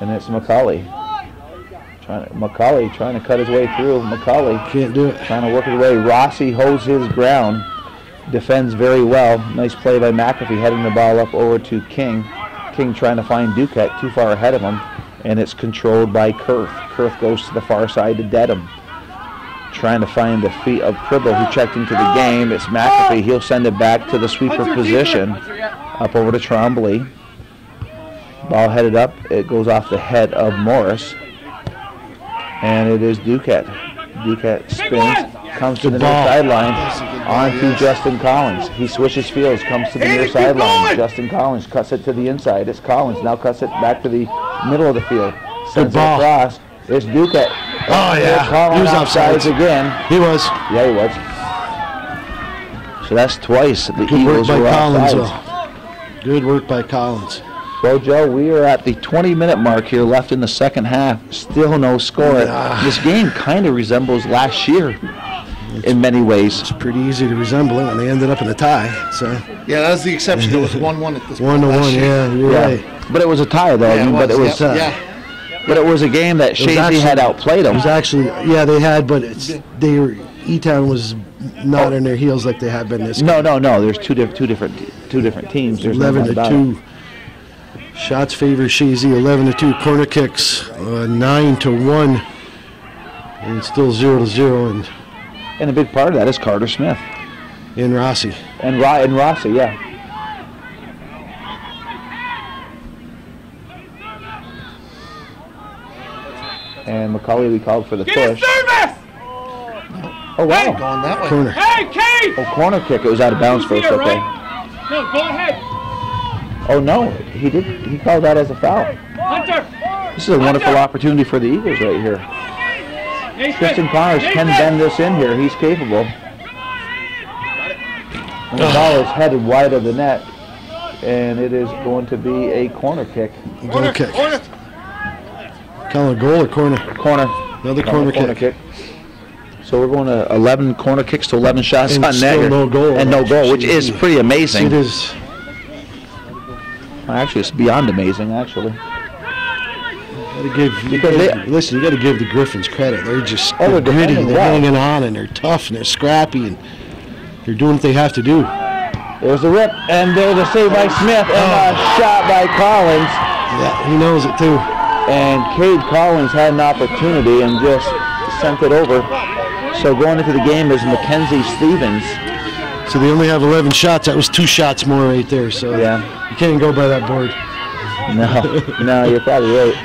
And it's McCauley. McCauley trying to cut his way through. McCauley can't do it. Trying to work his way. Rossi holds his ground. Defends very well. Nice play by McAfee, heading the ball up over to King. King trying to find Duquette, too far ahead of him. And it's controlled by Kurth. Kurth goes to the far side to Dedham. Trying to find the feet of Pribble, who checked into the game. It's McAfee. He'll send it back to the sweeper position. Up over to Trombley. Ball headed up. It goes off the head of Morris. And it is Duquette. Duquette spins, comes to the near sideline, on to Justin Collins. He switches fields, comes to the near sideline. Justin Collins cuts it to the inside. It's Collins, now cuts it back to the middle of the field. Sends it across. It's Duquette. Oh, yeah. Collins He was offsides again. He was. Yeah, he was. So that's twice the Good Eagles work by were Collins. offsides. Good work by Collins. Well, Joe, we are at the 20-minute mark here left in the second half. Still no score. This game kind of resembles last year in many ways. It's pretty easy to resemble it when they ended up in a tie. So Yeah, that was the exception. It was 1-1 at this point. 1-1, yeah, you're right. But it was a tie, though. Yeah, But it was a game that Chazy had outplayed them. It was actually, yeah, they had, but E-Town was not on their heels like they have been this game. No. There's two different teams. There's 11-2. Shots favor Chazy, 11-2. Corner kicks, 9-1. And it's still 0-0. And a big part of that is Carter Smith. And Rossi. And Rossi, yeah. And McCauley, we called for the push. Service! Oh, wow. Going that way. Corner. Hey, Kate! Oh, corner kick. It was out of bounds first, Here, okay. right? No, go ahead. Oh, no. He called that as a foul. Hunter! This is a wonderful opportunity for the Eagles right here. Nathan! Tristan Connors can bend this in here. He's capable. And the ball is headed wide of the net, and it is going to be a corner kick. Goal kick. Call it a goal or corner? Corner. Another corner kick. So we're going to 11 corner kicks to 11 shots And on still net. no goal. And no goal, which is pretty amazing. It is. Actually, it's beyond amazing, actually. You got to give the Griffins credit. They're just they're gritty. defending They're well. hanging on, and they're tough, and they're scrappy, and they're doing what they have to do. There's the rip, and there's a save by Smith, and a shot by Collins. Yeah, he knows it too. And Cade Collins had an opportunity and just sent it over. So going into the game is Mackenzie Stevens. So they only have 11 shots. That was 2 shots more right there. So Yeah. you can't go by that board. No, you're probably right.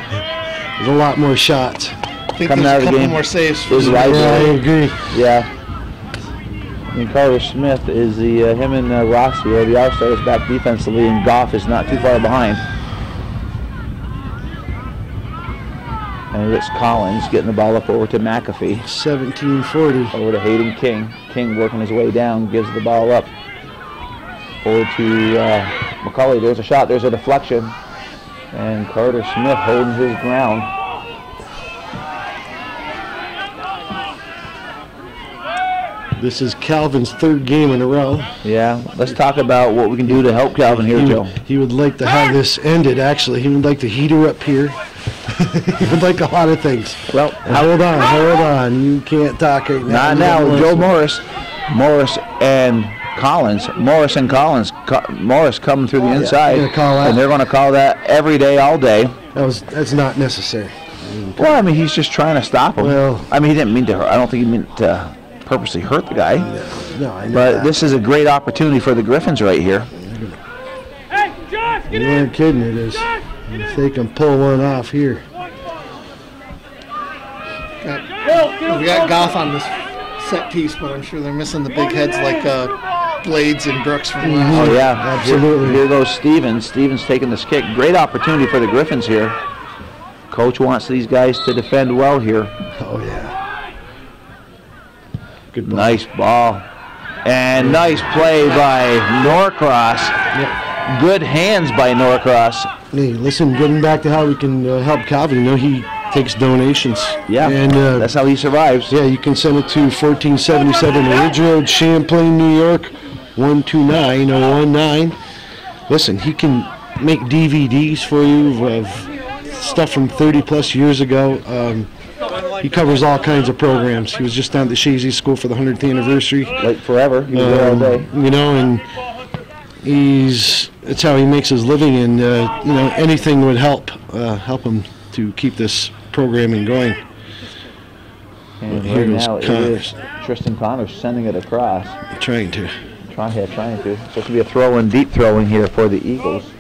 There's a lot more shots. I think Coming there's out of a the couple game more saves for is the right. Yeah, I agree. Yeah. And Carter Smith is him and Rossi are the outsiders back defensively, and Goff is not too far behind. And it's Collins getting the ball up over to McAfee. 17-40. Over to Hayden King. King working his way down, gives the ball up. Over to McCauley. There's a shot. There's a deflection. And Carter Smith holding his ground. This is Calvin's 3rd game in a row. Yeah, let's talk about what we can do to help Calvin here, Joe. He would like to have this ended, actually. He would like the heater up here. He would like a lot of things. Well, hold on. You can't talk right now. not now. Joe Morris and Collins. Morris coming through the inside. They're gonna call that. And they're going to call that every day, all day. That's not necessary. Well, I mean, he's just trying to stop him. Well, I mean, he didn't mean to hurt. I don't think he meant to purposely hurt the guy. No, I know But that. this is a great opportunity for the Griffins right here. Hey, Josh, get You in! ain't kidding, it is. If they can pull one off here. We got Goff on this set piece, but I'm sure they're missing the big heads like Blades and Brooks from last Oh, year. yeah. Absolutely. Here goes Stevens. Stevens taking this kick. Great opportunity for the Griffins here. Coach wants these guys to defend well here. Oh, yeah. Good ball. Nice ball. And nice play by Norcross. Yep. Good hands by Norcross. Hey, listen, getting back to how we can help Calvin, you know, he takes donations. Yeah, and that's how he survives. Yeah, you can send it to 1477 Ridge Road, Champlain, New York, 129019. Listen, he can make DVDs for you of stuff from 30-plus years ago. He covers all kinds of programs. He was just down at the Chazy School for the 100th anniversary. Like forever. He was there all day. You know, and it's how he makes his living, and you know, anything would help him to keep this programming going. And right now it is Tristan Connors sending it across. Trying to. Trying to. It's supposed to be a throw-in, deep throwing here for the Eagles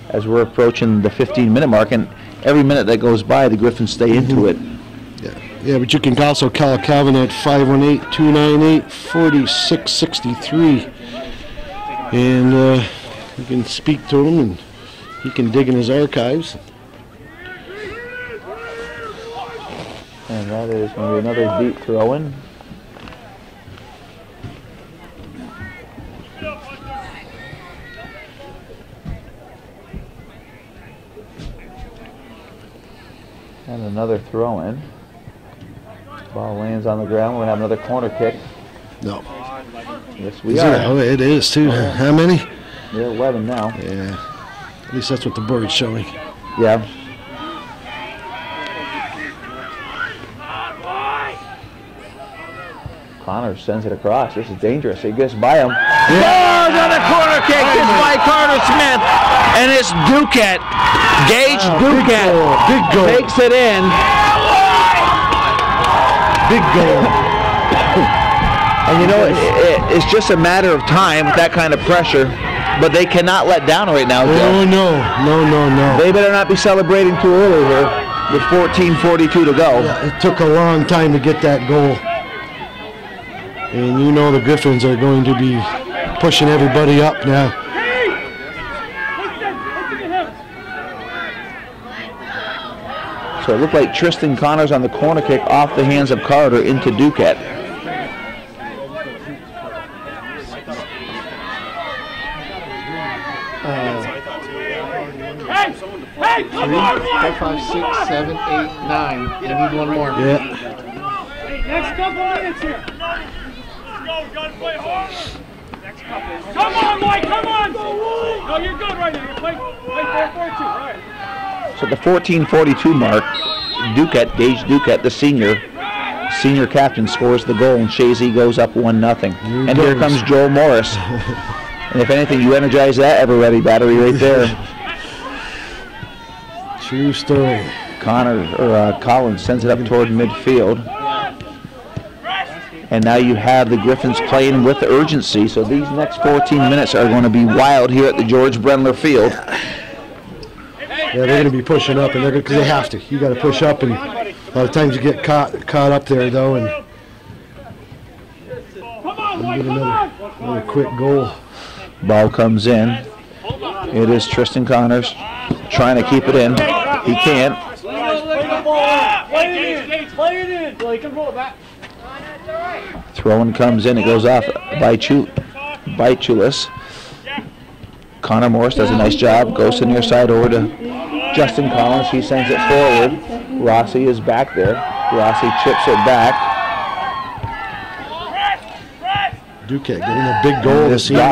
as we're approaching the 15-minute mark, and every minute that goes by, the Griffins stay into it. Yeah, but you can also call Calvin at 518-298-4663, and you can speak to him, and he can dig in his archives. And that is going to be another deep throw-in. And another throw-in. Ball lands on the ground. We're going to have another corner kick. No. Yes, we are. Oh, it is, too. How many? They're 11 now. Yeah. At least that's what the board's showing. Yeah. Connors sends it across. This is dangerous. He gets by him. Oh, another corner kick. It's by Carter Smith. And it's Duquette. Gage Duquette. Big goal. Takes it in. Big goal. And you know, it's just a matter of time with that kind of pressure. But they cannot let down right now, Joe. No. They better not be celebrating too early here with 14:42 to go. Yeah, it took a long time to get that goal. And you know the Griffins are going to be pushing everybody up now. So it looked like Tristan Connors on the corner kick off the hands of Carter into Duquette. Hey, 3, 4, 5, 6, 7, 8, 9. I need one more. Yeah. Hey, next couple minutes here. Come on, Mike, come on! No, you're good right now. You play 4-4-2, right? So at the 14:42 mark, Duquette, Gage Duquette, the senior captain, scores the goal, and Chazy goes up 1-0. And here comes Joel Morris. And if anything, you energize that ever-ready battery right there. True story. Collins sends it up toward midfield. And now you have the Griffins playing with urgency, so these next 14 minutes are going to be wild here at the George Brendler Field. Yeah, they're going to be pushing up, and because they have to. You got to push up, and a lot of times you get caught up there though, and get another quick goal. Ball comes in. It is Tristan Connors trying to keep it in. He can't. Play it in. He can roll back. Throwing comes in. It goes off by Chulis. Connor Morris does a nice job. Goes to the near side over to Justin Collins. He sends it forward. Rossi is back there. Rossi chips it back. Duquette getting a big goal this evening.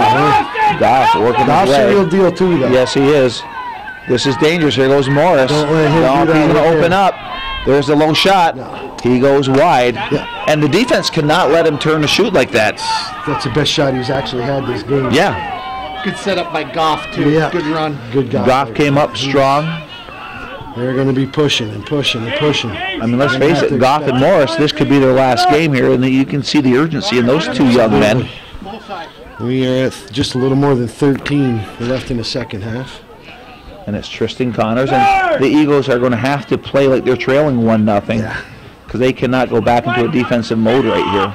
Goff working his way. Goff's a real deal too, though. Yes, he is. This is dangerous. Here goes Morris. Don't let him do that. He's going to open up. There's the low shot. No. He goes wide. Yeah. And the defense cannot let him turn to shoot like that. That's the best shot he's actually had this game. Yeah. Good setup by Goff, too. Yeah. Good run. Good guy. Goff came up strong. They're going to be pushing and pushing and pushing. I mean, let's face it, Goff and Morris, this could be their last game here, and you can see the urgency in those two young men. We are at just a little more than 13 left in the second half. And it's Tristan Connors, and the Eagles are going to have to play like they're trailing 1-0 because they cannot go back into a defensive mode right here.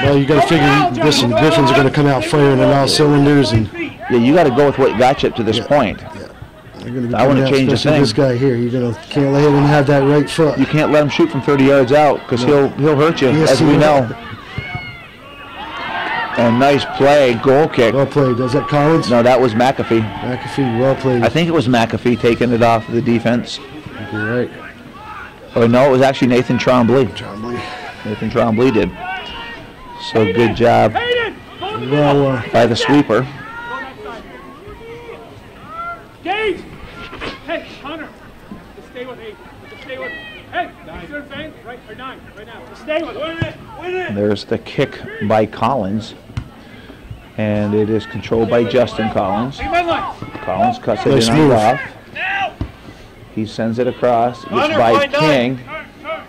Well, you got to figure, listen, the Griffins are going to come out firing on all cylinders, and Yeah, you got to go with what got you up to this point. they're They're going to be I wouldn't change a especially thing. this guy here. Can't let him have that right foot. You can't let him shoot from 30 yards out because he'll hurt you, Yes, as he we will. know. And nice play, goal kick. Well played. Was that Collins? No, that was McAfee. McAfee, well played. I think it was McAfee taking it off the defense. You're right. Or no, it was actually Nathan Trombley. Trombley. Nathan Trombley did. So good job Well, by the sweeper. Gage! Hey, Hunter! Just stay with 8. Just stay with. Hey! You know saying? Right, or 9, right now. Just stay with it. Win it! There's the kick by Collins. And it is controlled by Justin Collins. Collins cuts it Nice in move. off. He sends it across. It's by King.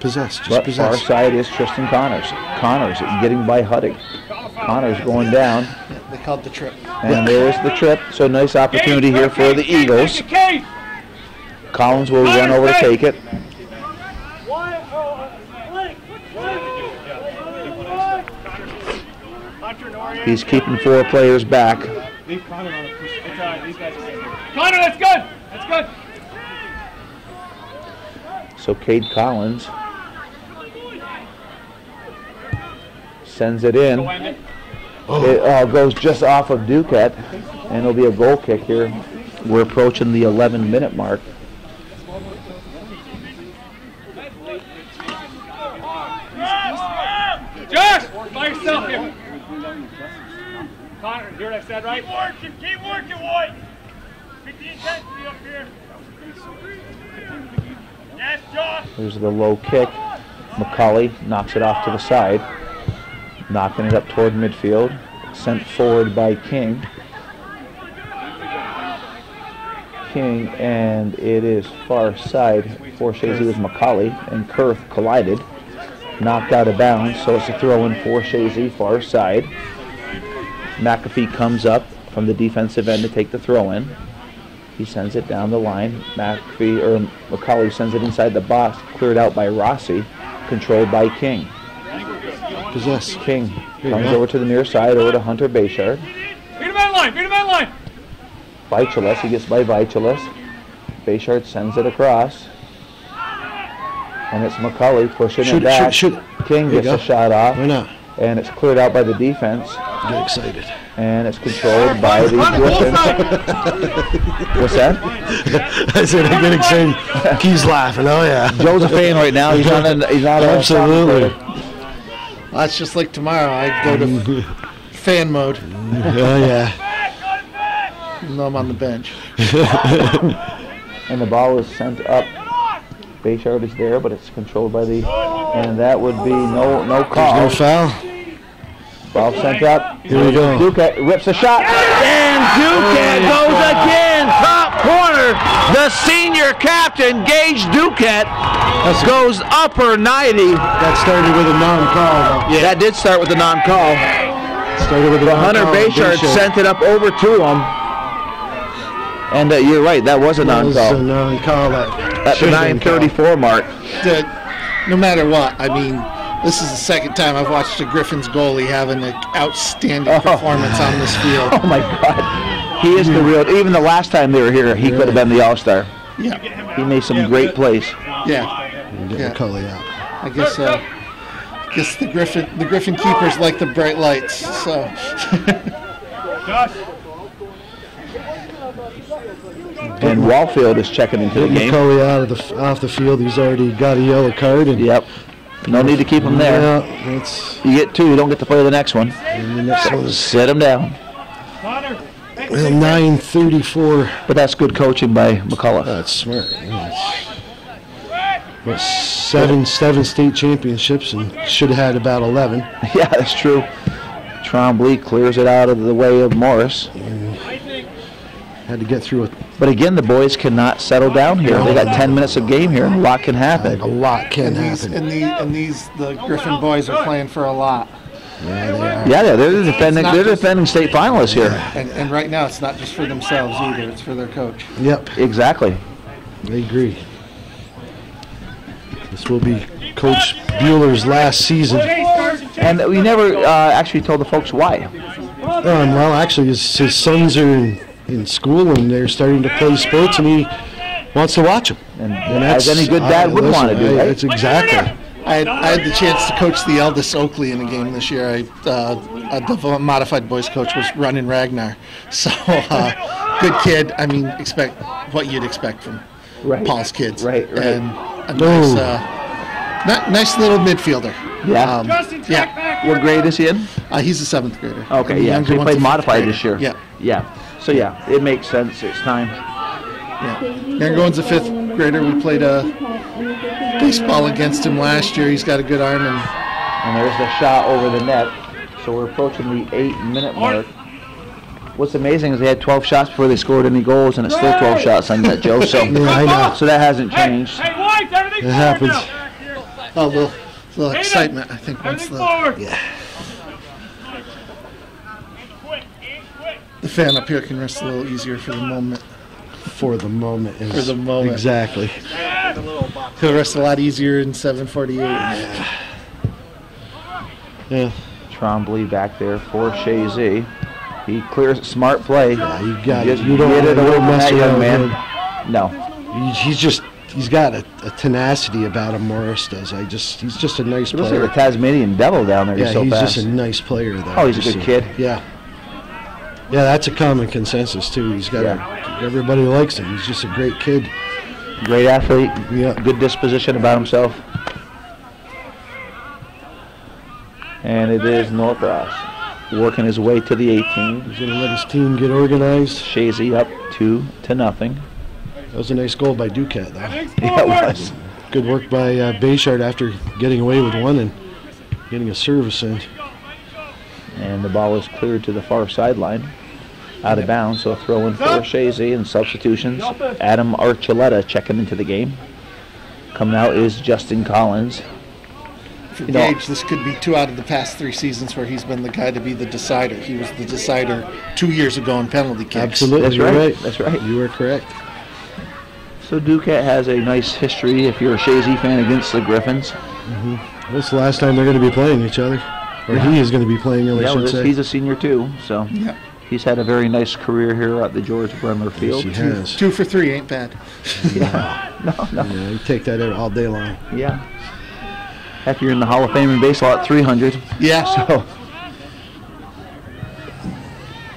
possessed. Just But far possessed. side is Tristan Connors. Connors getting by Huddig. Connors going down. They called the trip. And there's the trip. So nice opportunity here for the Eagles. Collins will run over to take it. He's keeping 4 players back. Connor, that's good. That's good. So Cade Collins sends it in. It goes just off of Duquette, and it'll be a goal kick here. We're approaching the 11-minute mark. Josh, by yourself here. Connor, you hear what I said, right? Keep working, White. Keep the intensity up here. Yes, Josh. There's the low kick. McCauley knocks it off to the side, knocking it up toward midfield. Sent forward by King. And it is far side for Chazy with McCauley, and Kurth collided. Knocked out of bounds, so it's a throw-in for Chazy, far side. McAfee comes up from the defensive end to take the throw-in. He sends it down the line. McCauley sends it inside the box, cleared out by Rossi, controlled by King. Possessed. King comes over to the near side, over to Hunter Bayshard. Beat him in line, beat him in line. Vitalis, he gets by Vitalis. Bayshard sends it across. And it's McCauley pushing it back. King gets a shot off. Why not? And it's cleared out by the defense. Get excited. And it's controlled by the Griffins. What's that? I said I get excited. He's laughing. Oh yeah. Joe's a fan right now. He's not. Absolutely. Well, that's just like tomorrow. I go to fan mode. Oh yeah. Even though I'm on the bench. And the ball is sent up. Bayshard is there, but it's controlled by the. And that would be no call. There's no foul. Ball sent up. Here we go. Duquette rips a shot. And Duquette goes again. Top corner. The senior captain, Gage Duquette, goes upper 90. That started with a non-call. Yeah. That did start with a non-call. Started with a But Hunter non-call. Bayshard sent it up over to him. And you're right, that was a That was a non-call. non-call. At the 9:34 mark. No matter what, I mean, this is the second time I've watched a Griffins goalie have an outstanding performance on this field. Oh my God. He is the real, even the last time they were here, he could have been the All-Star. Yeah. He made some great plays. Yeah. Get McCauley out. I guess the Griffin keepers like the bright lights. So. Josh. And Wallfield is checking into the game. McCauley out off the field. He's already got a yellow card. And Yep. No need to keep him there. Yeah, that's, You get 2, you don't get to play the next one. and the next one is Sit him down. Connor. 9:34. But that's good coaching by McCullough. That's smart. But seven state championships and should have had about 11. Yeah, that's true. Trombley clears it out of the way of Morris. Had to get through it. But again, the boys cannot settle down here. They got 10 minutes of game here, and a lot can happen. A lot can happen. The Griffin boys are playing for a lot. Yeah, they are. Yeah, they're the defending state finalists here. And right now, it's not just for themselves either. It's for their coach. Yep, Exactly. I agree. This will be Coach Bueller's last season. And we never actually told the folks why. Well, actually, his sons are in in school, and they're starting to play sports, and he wants to watch them. And as any good dad would want to do, right? It's exactly. I had the chance to coach the eldest Oakley in a game this year. The modified boys coach was running Ragnar. So, good kid. I mean, expect what you'd expect from Paul's kids. Right. And a nice little midfielder. Yeah. Yeah. What grade is he in? He's a 7th grader. Okay, And the yeah. younger So he one's played a 5th modified grader. this year. Yeah. Yeah. So, yeah, it makes sense. It's time. Yeah. Younger one's a 5th grader. We played baseball against him last year. He's got a good arm. And there's the shot over the net. So we're approaching the 8-minute mark. What's amazing is they had 12 shots before they scored any goals, and it's still 12 shots on net, Joe. So, Yeah, I know. so that hasn't changed. Hey, White, everything It forward happens. now. A little excitement, I think, once Everything forward. the fan up here can rest a little easier for the moment. For the moment. For the moment. Exactly. He'll rest a lot easier in 7:48. Yeah. Trombley back there for Chazy. He clears a smart play. Yeah, you got Just it. You don't get it away from mess that young around man. No. He's got a tenacity about him. Morris does. He's just a nice It looks like player. a Tasmanian devil down there. Yeah, He's so he's fast. just a nice player there. Oh, he's a good kid. Yeah. Yeah, that's a common consensus too. He's got everybody likes him. He's just a great kid. Great athlete. Yeah. Good disposition about himself. And it is Norcross working his way to the 18. He's gonna let his team get organized. Chazy up 2-0. That was a nice goal by Duquette, though. Yeah, it was. Good work by Bayshard after getting away with one and getting a service in. And the ball is cleared to the far sideline. Out of bounds, so throw in for Chazy and substitutions. Adam Archuleta checking into the game. Coming out is Justin Collins. For Gage, this could be 2 out of the past 3 seasons where he's been the guy to be the decider. He was the decider 2 years ago in penalty kicks. Absolutely, That's you're right. right. That's right. You are correct. So Duquette has a nice history if you're a Chazy fan against the Griffins. This is the last time they're going to be playing each other. Or he is going to be playing them, I Yeah, should well, say. he's a senior too, so Yeah. he's had a very nice career here at the George Brendler Field. Yes, he has. 2 for 3 ain't bad. No. Yeah, you take that all day long. Yeah. Heck, you're in the Hall of Fame in baseball at 300. Yeah. So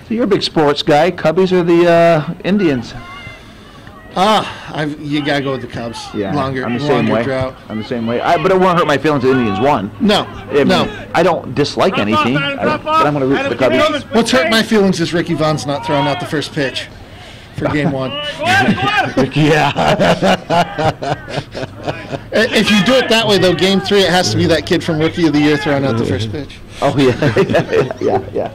you're a big sports guy. Cubbies or the Indians? You gotta go with the Cubs. Yeah, Longer, I'm the same longer way. drought. I'm the same way. But it won't hurt my feelings if the Indians won. No, I mean, no. I don't dislike any team, but I'm going to root for the Cubbies. What's hurt my feelings is Ricky Vaughn's not throwing out the first pitch for game 1. Yeah. If you do it that way, though, game 3, it has to be that kid from Rookie of the Year throwing out the first pitch. Oh yeah, yeah.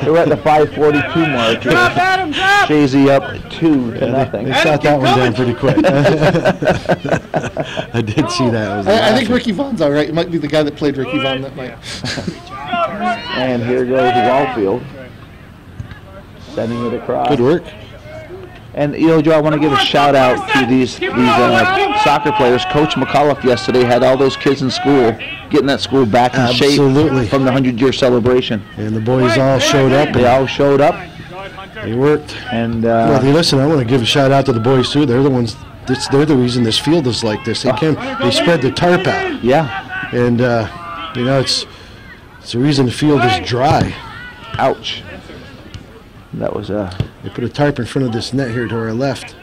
So we're at the 5:42 mark. Drop, Adam, drop! Chazy up 2-0. They shot that one down pretty quick. I did see that. I think Ricky Vaughn's all right. It might be the guy that played Ricky Vaughn that might. And here goes Wallfield, sending it across. Good work. And Joe, I want to give a shout out to these soccer players. Coach McAuliffe yesterday had all those kids in school getting that school back in Absolutely. shape from the 100-year celebration. And the boys all showed up. They all showed up. They worked. And Well, listen, I want to give a shout out to the boys too. They're the ones. They're the reason this field is like this. They spread the tarp out, yeah, and it's the reason the field is dry. ouch. That was They put a tarp in front of this net here to our left.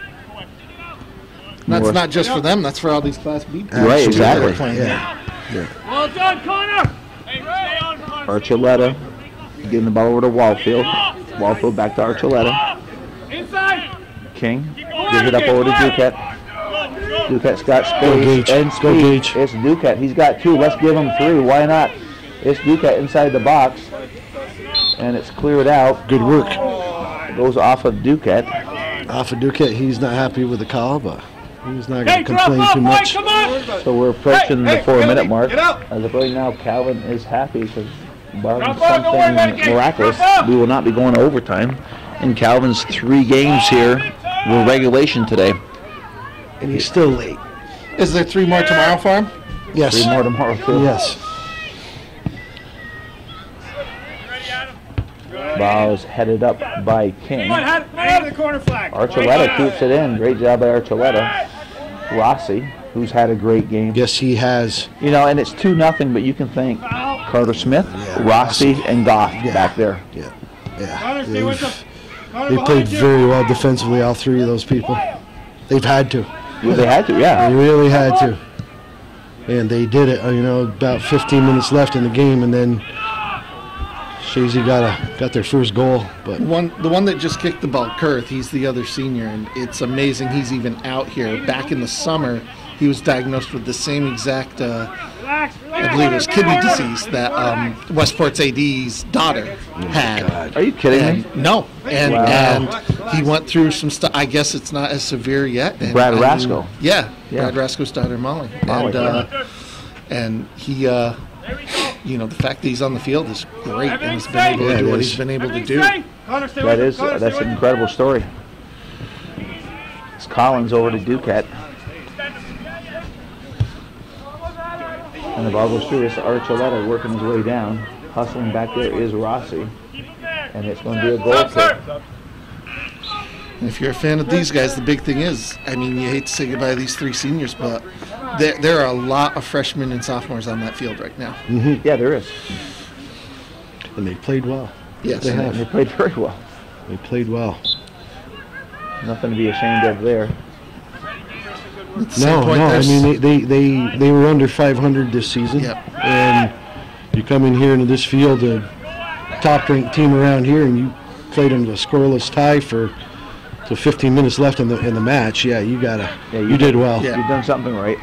That's not just for them. That's for all these Class B teams. Right, exactly. Yeah. Well done, Connor! Hey, stay on, Connor. Archuleta getting the ball over to Wallfield. Wallfield back to Archuleta. Inside! King gives it up over to Duquette. Duquette's got space Gage. and Go, speed. Gage. It's Duquette. He's got 2. Let's give him 3. Why not? It's Duquette inside the box. And it's cleared out. Good work. Goes off of Duquette. Off of Duquette, he's not happy with the call, but he's not Hey, going to drop complain off, too Mike, much. come on! So we're approaching the 4-minute mark. Get out. As of right now, Calvin is happy because barring Drop off, don't worry about it, something Gage. miraculous, Drop off. we will not be going to overtime. And Calvin's 3 games here were regulation today. And he's still late. Is there 3 more tomorrow for him? Yes. 3 more tomorrow, too. Yes. Ball is headed up by King. Come on, out of the corner flag. Archuleta keeps it in. Great job by Archuleta. Rossi, who's had a great game. Yes, he has. You know, and it's 2-0, but you can thank Carter Smith, Rossi, and Goff back there. Yeah. Connor, stay with them. Connor, They behind played you. very well defensively, all three of those people. They've had to. Well, they had to, yeah. They really had to. And they did it, about 15 minutes left in the game, and then Chazy got their first goal. But The one that just kicked the ball, Kurth, he's the other senior, and it's amazing he's even out here. Back in the summer, he was diagnosed with the same exact, I believe it was kidney disease that Westport's AD's daughter had. Are you kidding me? No, and he went through some stuff. I guess it's not as severe yet. And, Brad Rasco. Yeah, Brad Rasco's daughter, Molly. And he, the fact that he's on the field is great, and he's been able to do what he's been able to do. That's an incredible story. It's Collins over to Duquette. And the ball goes through. It's Archuleta working his way down. Hustling back there is Rossi. And it's going to be a goal kick. And if you're a fan of these guys, the big thing is, you hate to say goodbye to these three seniors, but there are a lot of freshmen and sophomores on that field right now. Mm-hmm. Yeah, there is. And they played well. Yes, they have. They played very well. They played well. Nothing to be ashamed of there. No. They were under 500 this season. Yep. And you come in here into this field, a top-ranked team around here, and you played into a scoreless tie till 15 minutes left in the match. Yeah, you did well. Yeah. You've done something right.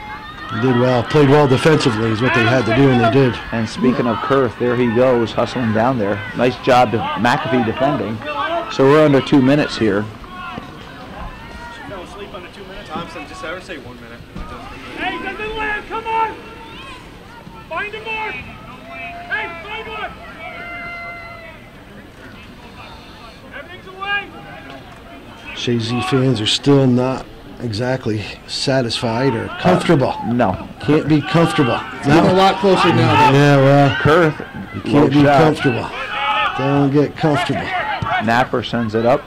You did well. Played well defensively is what they had to do, and they did. And speaking of Kurth, there he goes, hustling down there. Nice job to McAfee defending. So we're under 2 minutes here. Thompson, just ever say 1 minute. Hey, doesn't land, come on! Find him more! Hey, find one! Everything's away! Chazy fans are still not exactly satisfied or comfortable. No. Can't be comfortable. Not a lot closer now. Yeah, well, Kurth, you can't be comfortable. Don't get comfortable. Napper sends it up.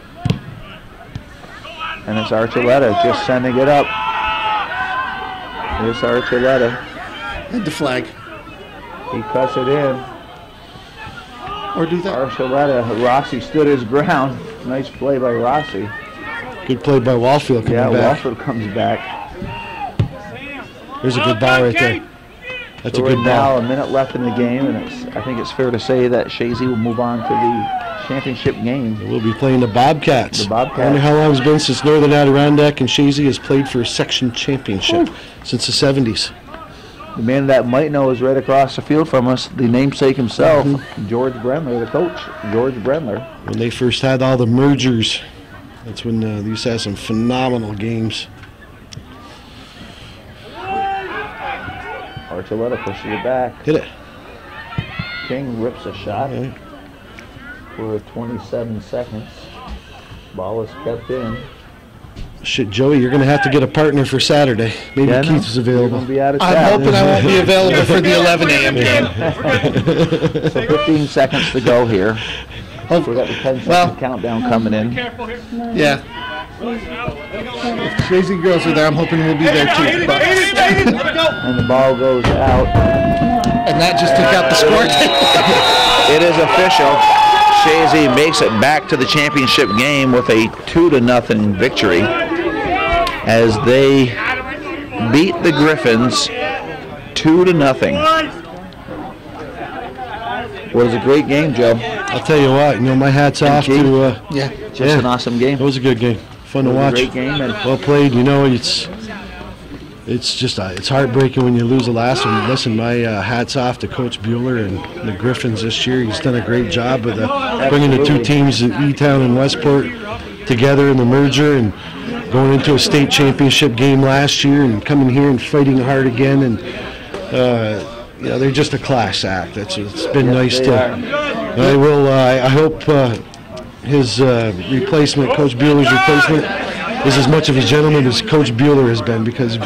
And it's Archuleta just sending it up. Here's Archuleta. And the flag. He cuts it in. Or do that. Archuleta. Rossi stood his ground. Nice play by Rossi. Good play by Wallfield coming back. Wallfield comes back. There's a good ball right there. That's a good now ball. a minute left in the game, and I think it's fair to say that Chazy will move on to the championship game. We'll be playing the Bobcats. The Bobcats. I wonder how long it's been since Northern Adirondack and Chazy has played for a section championship. Since the 70s. The man that might know is right across the field from us, the namesake himself, George Brendler, the coach, George Brendler. When they first had all the mergers, that's when they used to have some phenomenal games. Archuleta pushes it back. Hit it. King rips a shot for 27 seconds. Ball is kept in. Shit, Joey, you're going to have to get a partner for Saturday. Maybe Keith is available. Be out of I'm hoping I won't be available for the 11 a.m. game. So 15 seconds to go here. We got the 10-second countdown coming in. Careful here. Yeah. If Chazy girls are there, I'm hoping we'll be there too. But And the ball goes out. and that just took out the score. It is official. Chazy makes it back to the championship game with a 2-0 victory as they beat the Griffins 2-0. Was a great game, Joe. I'll tell you what, my hat's off to... Just an awesome game. It was a good game. Fun to watch. Great game. And well played. It's just it's heartbreaking when you lose the last one. Listen, my hats off to Coach Bueller and the Griffins this year. He's done a great job with bringing the two teams, E-Town and Westport, together in the merger and going into a state championship game last year and coming here and fighting hard again. And they're just a class act. It's been nice to. I hope his replacement, Coach Bueller's replacement, is as much of a gentleman as Coach Bueller has been, because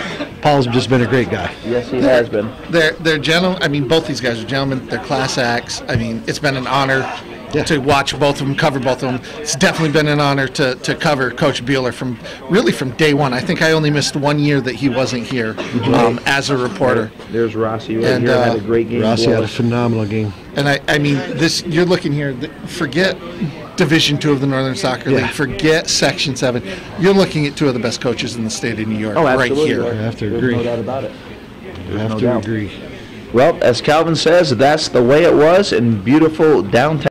Paul's just been a great guy. yes, he has been. They're gentlemen. I mean, both these guys are gentlemen. They're class acts. I mean, it's been an honor to watch both of them, cover both of them. It's definitely been an honor to cover Coach Bueller from day one. I think I only missed 1 year that he wasn't here as a reporter. There's Rossi right here, had a great game. Rossi had a phenomenal game. And I mean, this, you're looking here, forget Division II of the Northern Soccer League, forget Section 7. You're looking at two of the best coaches in the state of New York right here. I have to agree. No doubt about it. I have to agree. Well, as Calvin says, that's the way it was in beautiful downtown